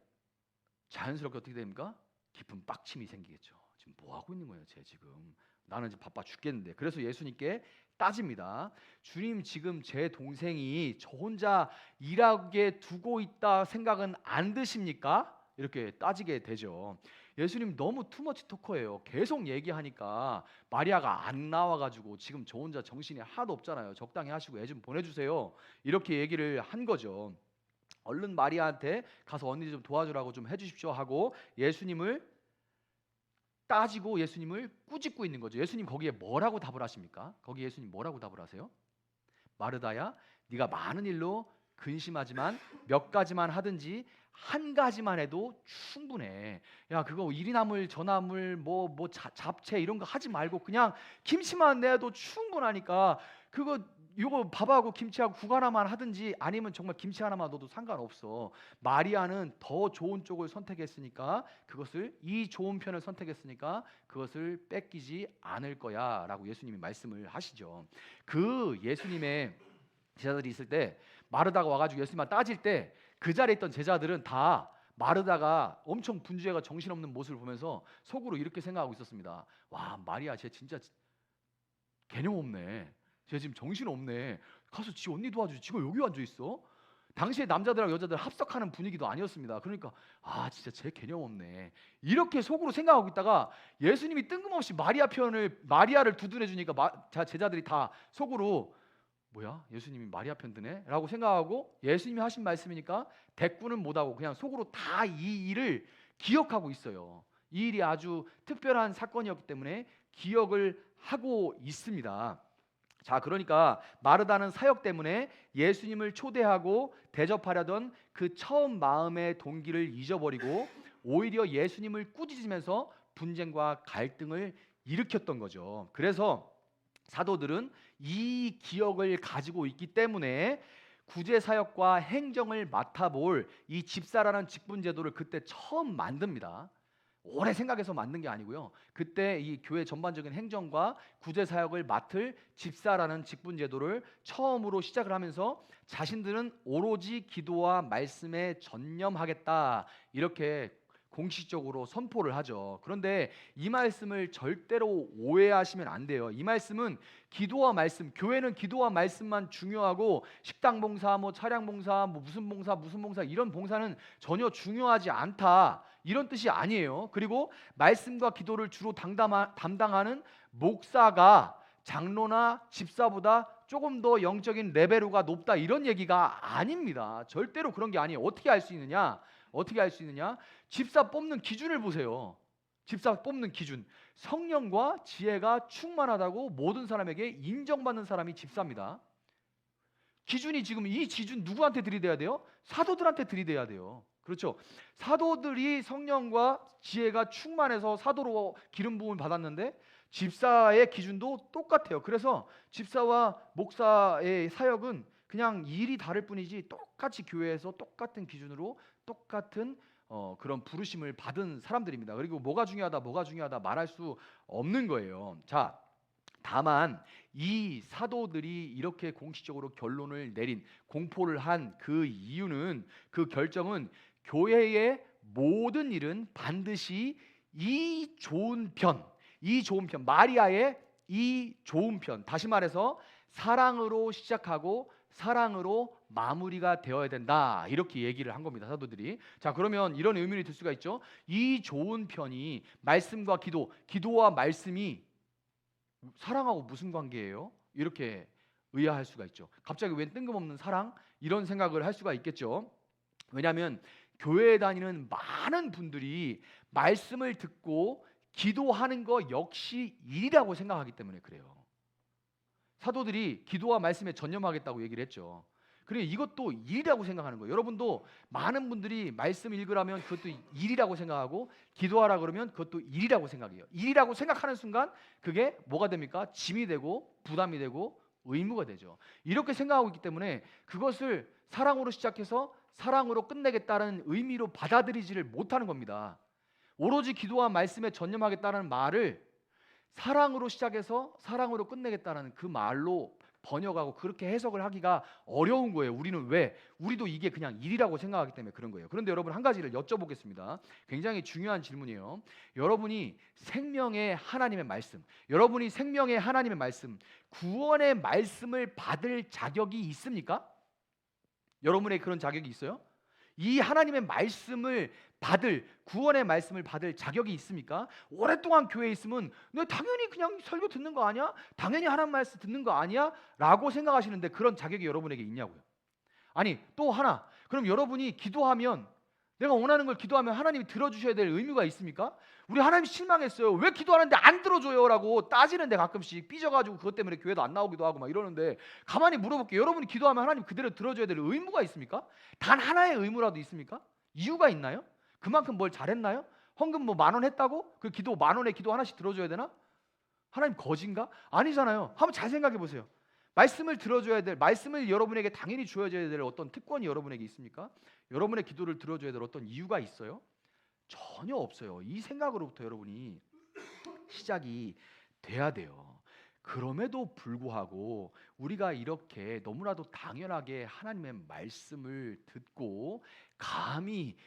A: 자연스럽게 어떻게 됩니까? 깊은 빡침이 생기겠죠. 지금 뭐 하고 있는 거예요, 쟤 지금? 나는 지금 바빠 죽겠는데. 그래서 예수님께 따집니다. 주님, 지금 제 동생이 저 혼자 일하게 두고 있다 생각은 안 드십니까? 이렇게 따지게 되죠. 예수님 너무 투머치 토커예요. 계속 얘기하니까 마리아가 안 나와가지고 지금 저 혼자 정신이 하나도 없잖아요. 적당히 하시고 애 좀 보내주세요. 이렇게 얘기를 한 거죠. 얼른 마리아한테 가서 언니 좀 도와주라고 좀 해주십시오 하고 예수님을 따지고 예수님을 꾸짖고 있는 거죠. 예수님 거기에 뭐라고 답을 하십니까? 거기 예수님 뭐라고 답을 하세요? 마르다야, 네가 많은 일로 근심하지만 몇 가지만 하든지 한 가지만 해도 충분해. 야, 그거 이리 나물 저나물 잡채 이런 거 하지 말고 그냥 김치만 내도 충분하니까 그거 이거 밥하고 김치하고 국 하나만 하든지 아니면 정말 김치 하나만 넣어도 상관없어. 마리아는 더 좋은 쪽을 선택했으니까 이 좋은 편을 선택했으니까 그것을 뺏기지 않을 거야라고 예수님이 말씀을 하시죠. 그 예수님의 제자들이 있을 때 마르다가 와가지고 예수님만 따질 때 그 자리에 있던 제자들은 다 마르다가 엄청 분주해가 정신없는 모습을 보면서 속으로 이렇게 생각하고 있었습니다. 와, 마리아 쟤 진짜 개념 없네. 쟤 지금 정신 없네. 가서 지 언니 도와주지. 지금 여기 앉아 있어. 당시에 남자들하고 여자들 합석하는 분위기도 아니었습니다. 그러니까 진짜 쟤 개념 없네. 이렇게 속으로 생각하고 있다가 예수님이 뜬금없이 마리아를 두둔해 주니까 제자들이 다 속으로 뭐야? 예수님이 마리아 편 드네? 라고 생각하고 예수님이 하신 말씀이니까 대꾸는 못하고 그냥 속으로 다 이 일을 기억하고 있어요. 이 일이 아주 특별한 사건이었기 때문에 기억을 하고 있습니다. 자, 그러니까 마르다는 사역 때문에 예수님을 초대하고 대접하려던 그 처음 마음의 동기를 잊어버리고 오히려 예수님을 꾸짖으면서 분쟁과 갈등을 일으켰던 거죠. 그래서 사도들은 이 기억을 가지고 있기 때문에 구제 사역과 행정을 맡아볼 이 집사라는 직분 제도를 그때 처음 만듭니다. 오래 생각해서 만든 게 아니고요. 그때 이 교회 전반적인 행정과 구제 사역을 맡을 집사라는 직분 제도를 처음으로 시작을 하면서 자신들은 오로지 기도와 말씀에 전념하겠다 이렇게 공식적으로 선포를 하죠. 그런데 이 말씀을 절대로 오해하시면 안 돼요. 이 말씀은 기도와 말씀, 교회는 기도와 말씀만 중요하고 식당 봉사, 뭐 차량 봉사, 뭐 무슨 봉사 이런 봉사는 전혀 중요하지 않다. 이런 뜻이 아니에요. 그리고 말씀과 기도를 주로 담당하는 목사가 장로나 집사보다 조금 더 영적인 레벨로가 높다 이런 얘기가 아닙니다. 절대로 그런 게 아니에요. 어떻게 알 수 있느냐? 집사 뽑는 기준을 보세요. 집사 뽑는 기준, 성령과 지혜가 충만하다고 모든 사람에게 인정받는 사람이 집사입니다. 기준이 지금 이 기준 누구한테 들이대야 돼요? 사도들한테 들이대야 돼요. 그렇죠? 사도들이 성령과 지혜가 충만해서 사도로 기름 부음을 받았는데 집사의 기준도 똑같아요. 그래서 집사와 목사의 사역은 그냥 일이 다를 뿐이지 똑같이 교회에서 똑같은 기준으로 똑같은 그런 부르심을 받은 사람들입니다. 그리고 뭐가 중요하다 말할 수 없는 거예요. 자, 다만 이 사도들이 이렇게 공식적으로 결론을 내린 공포를 한 그 이유는 그 결정은 교회의 모든 일은 반드시 이 좋은 편 마리아의 이 좋은 편, 다시 말해서 사랑으로 시작하고 사랑으로 마무리가 되어야 된다 이렇게 얘기를 한 겁니다. 사도들이. 자, 그러면 이런 의문이 들 수가 있죠. 이 좋은 편이 말씀과 기도와 말씀이 사랑하고 무슨 관계예요? 이렇게 의아할 수가 있죠. 갑자기 웬 뜬금없는 사랑? 이런 생각을 할 수가 있겠죠. 왜냐하면 교회에 다니는 많은 분들이 말씀을 듣고 기도하는 거 역시 일이라고 생각하기 때문에 그래요. 사도들이 기도와 말씀에 전념하겠다고 얘기를 했죠. 그래, 이것도 일이라고 생각하는 거예요. 여러분도 많은 분들이 말씀 읽으라면 그것도 일이라고 생각하고 기도하라 그러면 그것도 일이라고 생각해요. 일이라고 생각하는 순간 그게 뭐가 됩니까? 짐이 되고 부담이 되고 의무가 되죠. 이렇게 생각하고 있기 때문에 그것을 사랑으로 시작해서 사랑으로 끝내겠다는 의미로 받아들이지를 못하는 겁니다. 오로지 기도와 말씀에 전념하겠다는 말을 사랑으로 시작해서 사랑으로 끝내겠다는 그 말로 번역하고 그렇게 해석을 하기가 어려운 거예요. 우리는 왜? 우리도 이게 그냥 일이라고 생각하기 때문에 그런 거예요. 그런데 여러분, 한 가지를 여쭤보겠습니다. 굉장히 중요한 질문이에요. 여러분이 생명의 하나님의 말씀, 구원의 말씀을 받을 자격이 있습니까? 여러분의 그런 자격이 있어요? 이 하나님의 말씀을 구원의 말씀을 받을 자격이 있습니까? 오랫동안 교회에 있으면 너 당연히 그냥 설교 듣는 거 아니야? 당연히 하나님 말씀 듣는 거 아니야? 라고 생각하시는데 그런 자격이 여러분에게 있냐고요. 아니, 또 하나, 그럼 여러분이 기도하면, 내가 원하는 걸 기도하면 하나님이 들어주셔야 될 의무가 있습니까? 우리 하나님 실망했어요. 왜 기도하는데 안 들어줘요? 라고 따지는데 가끔씩 삐져가지고 그것 때문에 교회도 안 나오기도 하고 막 이러는데, 가만히 물어볼게요. 여러분이 기도하면 하나님 그대로 들어줘야 될 의무가 있습니까? 단 하나의 의무라도 있습니까? 이유가 있나요? 그만큼 뭘 잘했나요? 헌금 뭐 10,000원 했다고? 그 기도 10,000원에 기도 하나씩 들어줘야 되나? 하나님 거진가? 아니잖아요. 한번 잘 생각해 보세요. 말씀을 들어줘야 될, 말씀을 여러분에게 당연히 주어져야 될 어떤 특권이 여러분에게 있습니까? 여러분의 기도를 들어줘야 될 어떤 이유가 있어요? 전혀 없어요. 이 생각으로부터 여러분이 시작이 돼야 돼요. 그럼에도 불구하고 우리가 이렇게 너무나도 당연하게 하나님의 말씀을 듣고 감히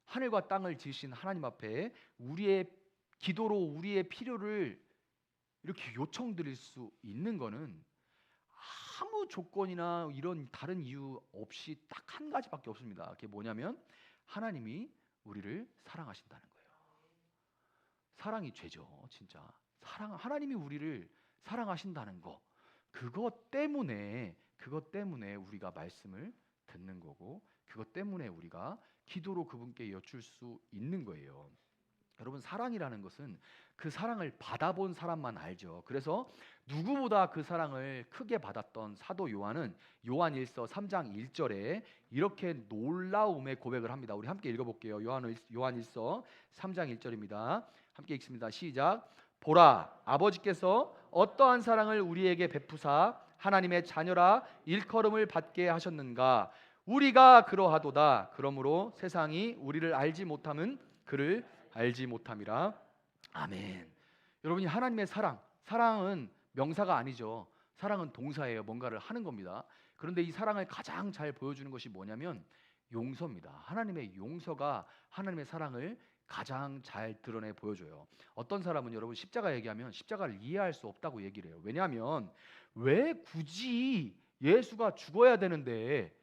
A: 하늘과 땅을 지으신 하나님 앞에 우리의 기도로 우리의 필요를 이렇게 요청드릴 수 있는 거는 아무 조건이나 이런 다른 이유 없이 딱 한 가지밖에 없습니다. 그게 뭐냐면 하나님이 우리를 사랑하신다는 거예요. 사랑이 죄죠, 진짜. 하나님이 우리를 사랑하신다는 거. 그것 때문에 우리가 말씀을 듣는 거고, 그것 때문에 우리가 기도로 그분께 여쭐 수 있는 거예요. 여러분, 사랑이라는 것은 그 사랑을 받아본 사람만 알죠. 그래서 누구보다 그 사랑을 크게 받았던 사도 요한은 요한일서 3장 1절에 이렇게 놀라움의 고백을 합니다. 우리 함께 읽어볼게요. 요한일서 3장 1절입니다. 함께 읽습니다. 시작. 보라, 아버지께서 어떠한 사랑을 우리에게 베푸사 하나님의 자녀라 일컬음을 받게 하셨는가. 우리가 그러하도다. 그러므로 세상이 우리를 알지 못함은 그를 알지 못함이라. 아멘. 여러분이 하나님의 사랑은 명사가 아니죠. 사랑은 동사예요. 뭔가를 하는 겁니다. 그런데 이 사랑을 가장 잘 보여주는 것이 뭐냐면 용서입니다. 하나님의 용서가 하나님의 사랑을 가장 잘 드러내 보여줘요. 어떤 사람은 여러분 십자가 얘기하면 십자가를 이해할 수 없다고 얘기를 해요. 왜냐하면 왜 굳이 예수가 죽어야 되는데,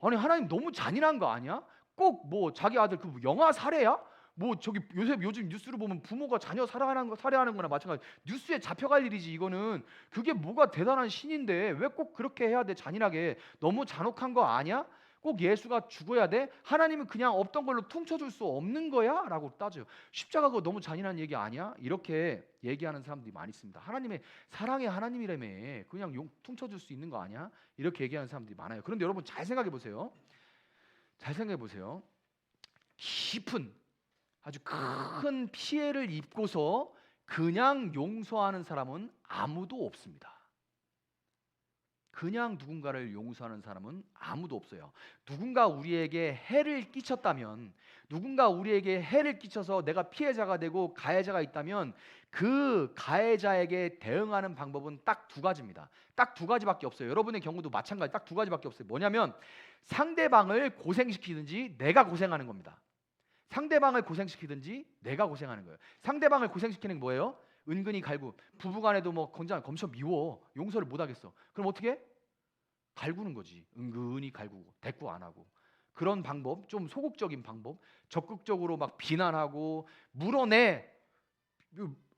A: 아니 하나님 너무 잔인한 거 아니야? 꼭 뭐 자기 아들 그 영아 살해야? 뭐 저기 요즘 뉴스를 보면 부모가 자녀 살해하는 거나 마찬가지. 뉴스에 잡혀갈 일이지 이거는. 그게 뭐가 대단한 신인데 왜 꼭 그렇게 해야 돼? 잔인하게. 너무 잔혹한 거 아니야? 꼭 예수가 죽어야 돼? 하나님은 그냥 없던 걸로 퉁쳐줄 수 없는 거야? 라고 따져요. 십자가가 그거 너무 잔인한 얘기 아니야? 이렇게 얘기하는 사람들이 많이 있습니다. 하나님의 사랑의 하나님이라며 그냥 퉁쳐줄 수 있는 거 아니야? 이렇게 얘기하는 사람들이 많아요. 그런데 여러분 잘 생각해 보세요. 깊은 아주 큰 피해를 입고서 그냥 용서하는 사람은 아무도 없습니다. 그냥 누군가를 용서하는 사람은 아무도 없어요. 누군가 우리에게 해를 끼쳤다면, 누군가 우리에게 해를 끼쳐서 내가 피해자가 되고 가해자가 있다면 그 가해자에게 대응하는 방법은 딱 두 가지입니다. 딱 두 가지밖에 없어요. 여러분의 경우도 마찬가지. 딱 두 가지밖에 없어요. 뭐냐면 상대방을 고생시키든지 내가 고생하는 겁니다. 상대방을 고생시키든지 내가 고생하는 거예요. 상대방을 고생시키는 게 뭐예요? 은근히 갈구. 부부간에도 뭐 검쳐 미워. 용서를 못 하겠어. 그럼 어떻게 해? 갈구는 거지. 은근히 갈구고 대꾸 안 하고. 그런 방법, 좀 소극적인 방법, 적극적으로 막 비난하고 물어내.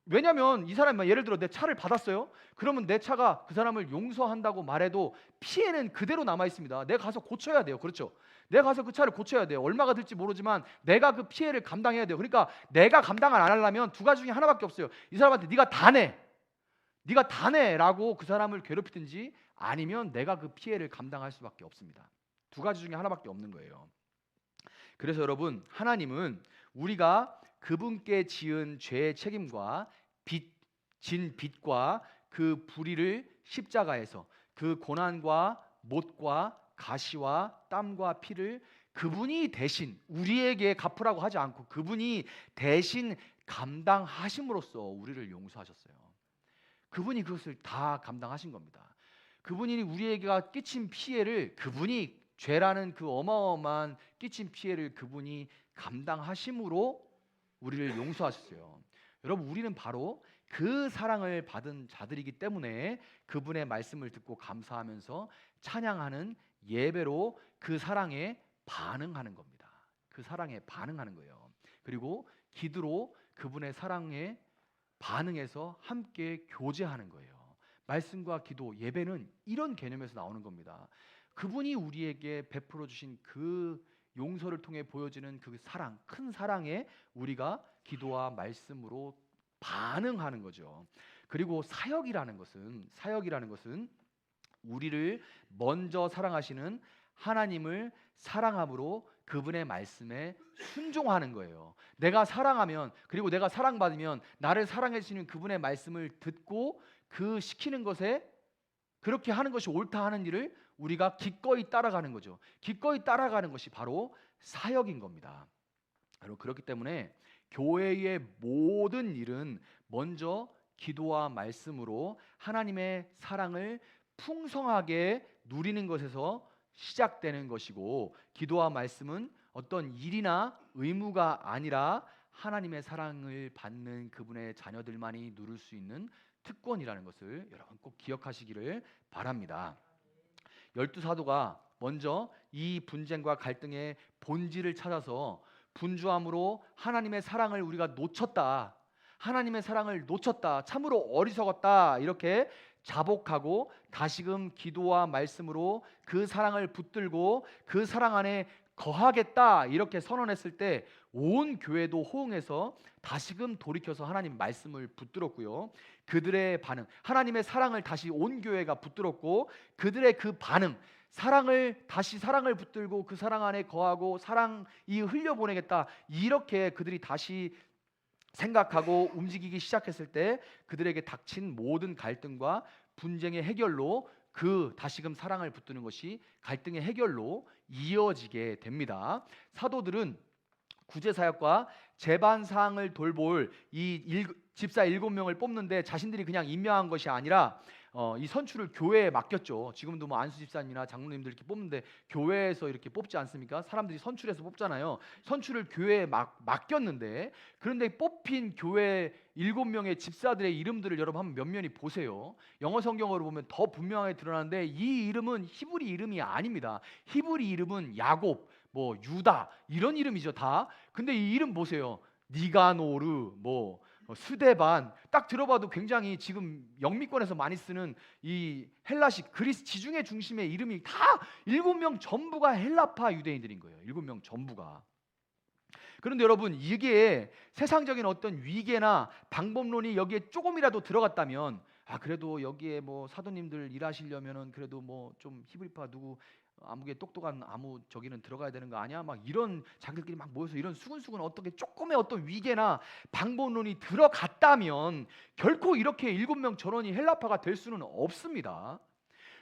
A: 왜냐면 이 사람이 예를 들어 내 차를 받았어요. 그러면 내 차가 그 사람을 용서한다고 말해도 피해는 그대로 남아 있습니다. 내가 가서 고쳐야 돼요. 그렇죠? 내가 가서 그 차를 고쳐야 돼요. 얼마가 들지 모르지만 내가 그 피해를 감당해야 돼요. 그러니까 내가 감당을 안 하려면 두 가지 중에 하나밖에 없어요. 이 사람한테 네가 다 내라고 그 사람을 괴롭히든지, 아니면 내가 그 피해를 감당할 수밖에 없습니다. 두 가지 중에 하나밖에 없는 거예요. 그래서 여러분, 하나님은 우리가 그분께 지은 죄의 책임과 진 빚과 그 불의를 십자가에서, 그 고난과 못과 가시와 땀과 피를 그분이 대신 우리에게 갚으라고 하지 않고 그분이 대신 감당하심으로써 우리를 용서하셨어요. 그분이 그것을 다 감당하신 겁니다. 그분이 우리에게 끼친 피해를, 그분이 죄라는 그 어마어마한 끼친 피해를 그분이 감당하심으로 우리를 용서하셨어요. 여러분, 우리는 바로 그 사랑을 받은 자들이기 때문에 그분의 말씀을 듣고 감사하면서 찬양하는 예배로 그 사랑에 반응하는 겁니다. 그 사랑에 반응하는 거예요. 그리고 기도로 그분의 사랑에 반응해서 함께 교제하는 거예요. 말씀과 기도, 예배는 이런 개념에서 나오는 겁니다. 그분이 우리에게 베풀어 주신 그 용서를 통해 보여지는 그 사랑, 큰 사랑에 우리가 기도와 말씀으로 반응하는 거죠. 그리고 사역이라는 것은 우리를 먼저 사랑하시는 하나님을 사랑함으로 그분의 말씀에 순종하는 거예요. 내가 사랑하면, 그리고 내가 사랑받으면 나를 사랑해 주시는 그분의 말씀을 듣고 그 시키는 것에 그렇게 하는 것이 옳다 하는 일을 우리가 기꺼이 따라가는 거죠. 기꺼이 따라가는 것이 바로 사역인 겁니다. 여러분, 그렇기 때문에 교회의 모든 일은 먼저 기도와 말씀으로 하나님의 사랑을 풍성하게 누리는 것에서 시작되는 것이고, 기도와 말씀은 어떤 일이나 의무가 아니라 하나님의 사랑을 받는 그분의 자녀들만이 누릴 수 있는 특권이라는 것을 여러분 꼭 기억하시기를 바랍니다. 12사도가 먼저 이 분쟁과 갈등의 본질을 찾아서 분주함으로 하나님의 사랑을 우리가 놓쳤다, 하나님의 사랑을 놓쳤다, 참으로 어리석었다, 이렇게 자복하고 다시금 기도와 말씀으로 그 사랑을 붙들고 그 사랑 안에 거하겠다, 이렇게 선언했을 때 온 교회도 호응해서 다시금 돌이켜서 하나님 말씀을 붙들었고요. 그들의 반응, 하나님의 사랑을 다시 온 교회가 붙들었고, 그들의 그 반응, 다시 사랑을 붙들고 그 사랑 안에 거하고 사랑이 흘려보내겠다, 이렇게 그들이 다시 생각하고 움직이기 시작했을 때 그들에게 닥친 모든 갈등과 분쟁의 해결로 다시금 사랑을 붙드는 것이 갈등의 해결로 이어지게 됩니다. 사도들은 구제사역과 재반사항을 돌볼 집사 7명을 뽑는데 자신들이 그냥 임명한 것이 아니라 이 선출을 교회에 맡겼죠. 지금도 뭐 안수 집사님이나 장로님들 이렇게 뽑는데 교회에서 이렇게 뽑지 않습니까? 사람들이 선출해서 뽑잖아요. 선출을 교회에 맡겼는데, 그런데 뽑힌 교회 7명의 집사들의 이름들을 여러분 한번 면면히 보세요. 영어 성경으로 보면 더 분명하게 드러나는데 이 이름은 히브리 이름이 아닙니다. 히브리 이름은 야곱, 뭐 유다, 이런 이름이죠 다. 근데 이 이름 보세요. 니가노르, 스데반, 딱 들어봐도 굉장히 지금 영미권에서 많이 쓰는 이 헬라식 그리스 지중해 중심의 이름이 다 7명 전부가 헬라파 유대인들인 거예요. 7명 전부가. 그런데 여러분, 이게 세상적인 어떤 위계나 방법론이 여기에 조금이라도 들어갔다면, 그래도 여기에 뭐 사도님들 일하시려면은 그래도 뭐 좀 히브리파 누구 아무게 똑똑한 저기는 들어가야 되는 거 아니야? 막 이런 자기들끼리 막 모여서 이런 수근수근 어떻게 조금의 어떤 위계나 방법론이 들어갔다면 결코 이렇게 7명 전원이 헬라파가 될 수는 없습니다.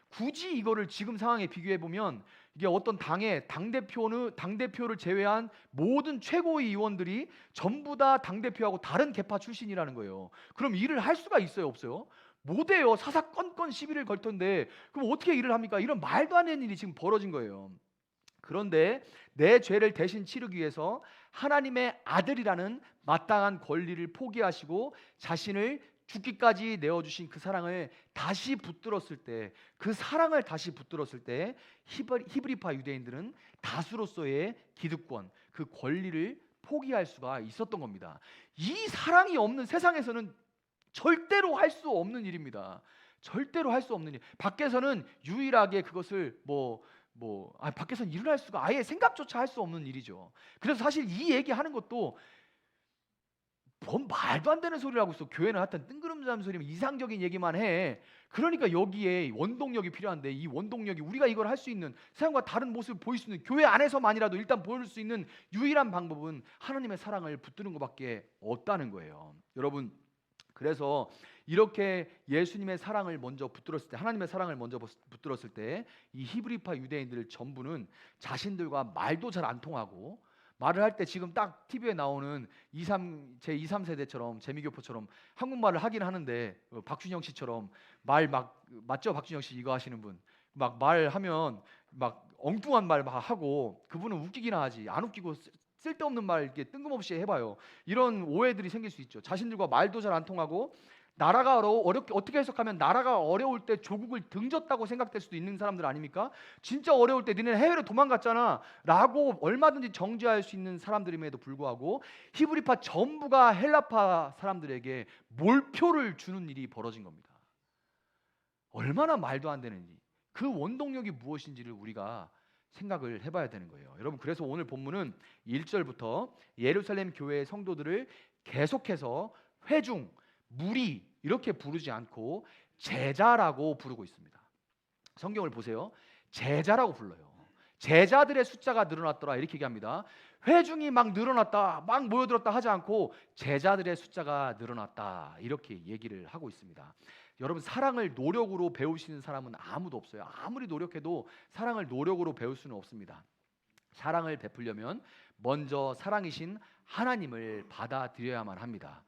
A: 굳이 이거를 지금 상황에 비교해 보면 이게 어떤 당대표를 제외한 모든 최고위 의원들이 전부 다 당대표하고 다른 계파 출신이라는 거예요. 그럼 일을 할 수가 있어요, 없어요? 못해요. 사사건건 시비를 걸 텐데 그럼 어떻게 일을 합니까? 이런 말도 안 되는 일이 지금 벌어진 거예요. 그런데 내 죄를 대신 치르기 위해서 하나님의 아들이라는 마땅한 권리를 포기하시고 자신을 죽기까지 내어주신 그 사랑을 다시 붙들었을 때, 그 사랑을 다시 붙들었을 때 히브리파 유대인들은 다수로서의 기득권, 그 권리를 포기할 수가 있었던 겁니다. 이 사랑이 없는 세상에서는 절대로 할 수 없는 일입니다. 절대로 할 수 없는 일. 밖에서는 유일하게 그것을 밖에서는 일을 할 수가 아예 생각조차 할 수 없는 일이죠. 그래서 사실 이 얘기하는 것도 뭔 말도 안 되는 소리라고 있어. 교회는 하여튼 뜬구름 소리면 이상적인 얘기만 해. 그러니까 여기에 원동력이 필요한데, 이 원동력이 우리가 이걸 할 수 있는, 세상과 다른 모습을 보일 수 있는, 교회 안에서만이라도 일단 보여줄 수 있는 유일한 방법은 하나님의 사랑을 붙드는 것밖에 없다는 거예요. 여러분, 그래서 이렇게 예수님의 사랑을 먼저 붙들었을 때, 하나님의 사랑을 먼저 붙들었을 때 이 히브리파 유대인들 전부는 자신들과 말도 잘 안 통하고, 말을 할 때 지금 딱 TV에 나오는 제 2, 3세대처럼 재미교포처럼 한국말을 하긴 하는데, 박준영 씨처럼 맞죠? 박준영 씨 이거 하시는 분 막 말하면 막 엉뚱한 말 막 하고, 그분은 웃기기나 하지 안 웃기고 쓸데없는 말 이렇게 뜬금없이 해봐요. 이런 오해들이 생길 수 있죠. 자신들과 말도 잘 안 통하고, 나라가 어렵게, 어떻게 해석하면 나라가 어려울 때 조국을 등졌다고 생각될 수도 있는 사람들 아닙니까? 진짜 어려울 때 니네 해외로 도망갔잖아 라고 얼마든지 정죄할 수 있는 사람들임에도 불구하고 히브리파 전부가 헬라파 사람들에게 몰표를 주는 일이 벌어진 겁니다. 얼마나 말도 안 되는 일, 그 원동력이 무엇인지를 우리가 생각을 해봐야 되는 거예요. 여러분, 그래서 오늘 본문은 1절부터 예루살렘 교회의 성도들을 계속해서 회중, 무리 이렇게 부르지 않고 제자라고 부르고 있습니다. 성경을 보세요. 제자라고 불러요. 제자들의 숫자가 늘어났더라 이렇게 얘기합니다. 회중이 막 늘어났다, 막 모여들었다 하지 않고 제자들의 숫자가 늘어났다 이렇게 얘기를 하고 있습니다. 여러분, 사랑을 노력으로 배우시는 사람은 아무도 없어요. 아무리 노력해도 사랑을 노력으로 배울 수는 없습니다. 사랑을 베풀려면 먼저 사랑이신 하나님을 받아들여야만 합니다.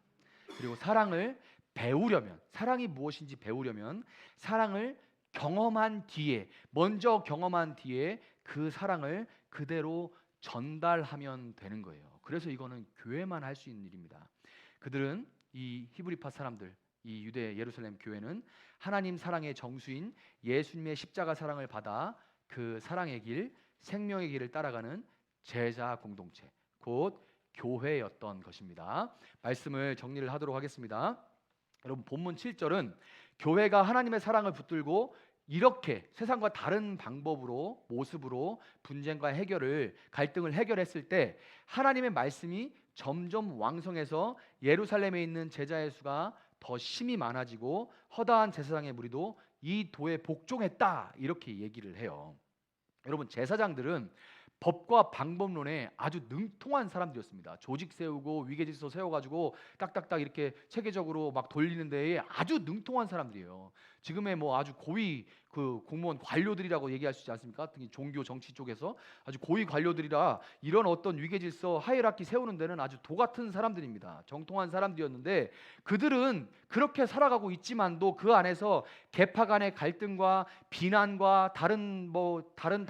A: 그리고 사랑을 배우려면, 사랑이 무엇인지 배우려면 사랑을 경험한 뒤에, 먼저 경험한 뒤에 그 사랑을 그대로 전달하면 되는 거예요. 그래서 이거는 교회만 할 수 있는 일입니다. 그들은, 이 히브리파 사람들, 이 유대 예루살렘 교회는 하나님 사랑의 정수인 예수님의 십자가 사랑을 받아 그 사랑의 길, 생명의 길을 따라가는 제자 공동체, 곧 교회였던 것입니다. 말씀을 정리를 하도록 하겠습니다. 여러분, 본문 7절은 교회가 하나님의 사랑을 붙들고 이렇게 세상과 다른 방법으로, 모습으로 분쟁과 갈등을 해결했을 때 하나님의 말씀이 점점 왕성해서 예루살렘에 있는 제자의 수가 더 심히 많아지고 허다한 제사장의 무리도 이 도에 복종했다, 이렇게 얘기를 해요. 여러분, 제사장들은 법과 방법론에 아주 능통한 사람들이었습니다. 조직 세우고 위계질서 세워가지고 딱딱딱 이렇게 체계적으로 막 돌리는 데에 아주 능통한 사람들이에요. 지금의 뭐 아주 고위 그 공무원 관료들이라고 얘기할 수 있지 않습니까? 특히 종교 정치 쪽에서 아주 고위 관료들이라 이런 어떤 위계질서 하이라키 세우는 데는 아주 도 같은 사람들입니다. 정통한 사람들이었는데 그들은 그렇게 살아가고 있지만도 그 안에서 계파 간의 갈등과 비난과 다른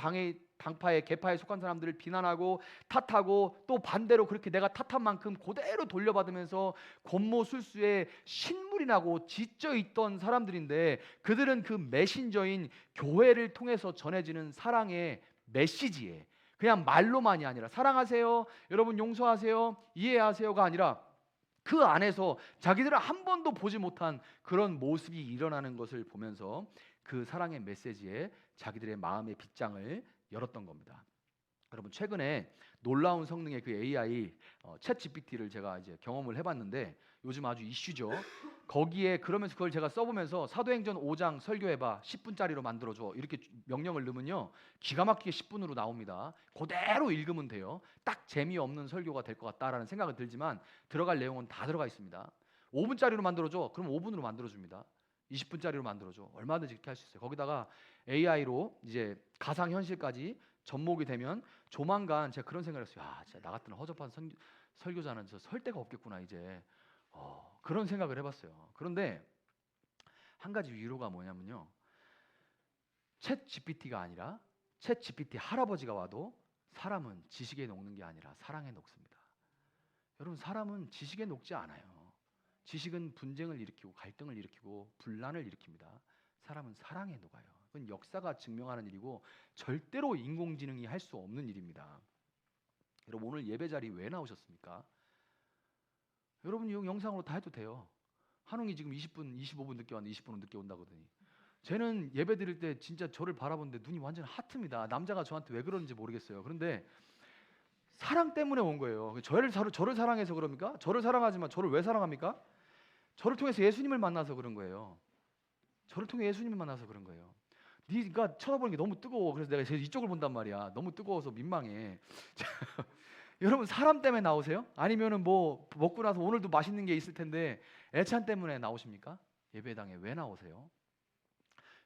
A: 당파의 계파에 속한 사람들을 비난하고 탓하고 또 반대로 그렇게 내가 탓한 만큼 그대로 돌려받으면서 권모술수에 신물이 나고 지쳐 있던 사람들인데, 그들은 그 메신저인 교회를 통해서 전해지는 사랑의 메시지에 그냥 말로만이 아니라 사랑하세요, 여러분 용서하세요, 이해하세요가 아니라 그 안에서 자기들은 한 번도 보지 못한 그런 모습이 일어나는 것을 보면서 그 사랑의 메시지에 자기들의 마음의 빗장을 열었던 겁니다. 여러분, 최근에 놀라운 성능의 그 AI 챗 GPT를 제가 이제 경험을 해봤는데 요즘 아주 이슈죠. 거기에 그러면서 그걸 제가 써보면서 사도행전 5장 설교해봐 10분짜리로 만들어줘, 이렇게 명령을 넣으면요 기가 막히게 10분으로 나옵니다. 그대로 읽으면 돼요. 딱 재미없는 설교가 될 것 같다라는 생각은 들지만 들어갈 내용은 다 들어가 있습니다. 5분짜리로 만들어줘, 그럼 5분으로 만들어줍니다. 20분짜리로 만들어줘, 얼마든지 그렇게 할 수 있어요. 거기다가 AI로 이제 가상현실까지 접목이 되면 조만간 제가 그런 생각을 했어요. 야, 진짜 나 같은 허접한 설교자는 저 설 데가 없겠구나 이제. 그런 생각을 해봤어요. 그런데 한 가지 위로가 뭐냐면요, 챗 GPT가 아니라 챗 GPT 할아버지가 와도 사람은 지식에 녹는 게 아니라 사랑에 녹습니다. 여러분, 사람은 지식에 녹지 않아요. 지식은 분쟁을 일으키고 갈등을 일으키고 분란을 일으킵니다. 사람은 사랑에 녹아요. 그건 역사가 증명하는 일이고 절대로 인공지능이 할 수 없는 일입니다. 여러분, 오늘 예배 자리 왜 나오셨습니까? 여러분, 이 영상으로 다 해도 돼요. 한웅이 지금 20분, 25분 늦게 왔는데 20분은 늦게 온다고 하더니, 쟤는 예배 드릴 때 진짜 저를 바라보는데 눈이 완전 하트입니다. 남자가 저한테 왜 그러는지 모르겠어요. 그런데 사랑 때문에 온 거예요. 저를 사랑해서 그럽니까? 저를 사랑하지만 저를 왜 사랑합니까? 저를 통해서 예수님을 만나서 그런 거예요. 저를 통해 예수님을 만나서 그런 거예요. 네가 쳐다보는 게 너무 뜨거워. 그래서 내가 이쪽을 본단 말이야. 너무 뜨거워서 민망해. 여러분, 사람 때문에 나오세요? 아니면은 뭐 먹고 나서 오늘도 맛있는 게 있을 텐데 애찬 때문에 나오십니까? 예배당에 왜 나오세요?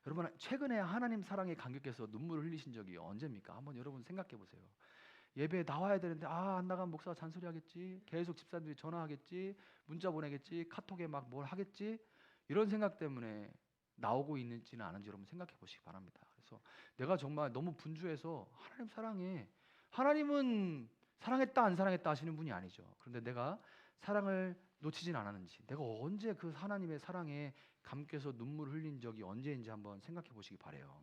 A: 여러분, 최근에 하나님 사랑에 감격해서 눈물을 흘리신 적이 언제입니까? 한번 여러분 생각해 보세요. 예배에 나와야 되는데 안 나가면 목사가 잔소리하겠지, 계속 집사님들이 전화하겠지, 문자 보내겠지, 카톡에 막 뭘 하겠지, 이런 생각 때문에 나오고 있는지는 아는지 여러분 생각해 보시기 바랍니다. 그래서 내가 정말 너무 분주해서 하나님 사랑해, 하나님은 사랑했다 안 사랑했다 하시는 분이 아니죠. 그런데 내가 사랑을 놓치진 않았는지, 내가 언제 그 하나님의 사랑에 감격해서 눈물 흘린 적이 언제인지 한번 생각해 보시기 바래요.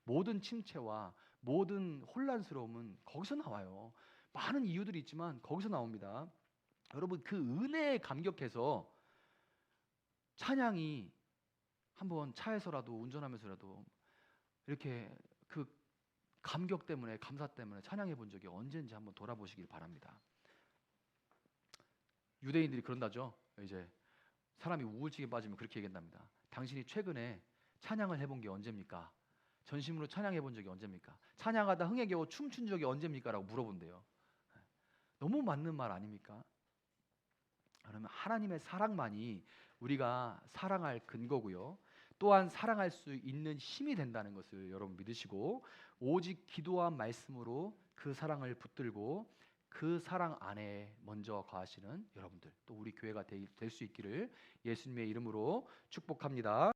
A: 모든 침체와 모든 혼란스러움은 거기서 나와요. 많은 이유들이 있지만 거기서 나옵니다. 여러분, 그 은혜에 감격해서 찬양이 한번 차에서라도 운전하면서라도 이렇게 그 감격 때문에, 감사 때문에 찬양해 본 적이 언제인지 한번 돌아보시길 바랍니다. 유대인들이 그런다죠. 이제 사람이 우울증에 빠지면 그렇게 얘기한답니다. 당신이 최근에 찬양을 해본 게 언제입니까? 전심으로 찬양해 본 적이 언제입니까? 찬양하다 흥에 겨워 춤춘 적이 언제입니까? 라고 물어본대요. 너무 맞는 말 아닙니까? 그러면 하나님의 사랑만이 우리가 사랑할 근거고요. 또한 사랑할 수 있는 힘이 된다는 것을 여러분 믿으시고, 오직 기도와 말씀으로 그 사랑을 붙들고 그 사랑 안에 먼저 거하시는 여러분들, 또 우리 교회가 될 수 있기를 예수님의 이름으로 축복합니다.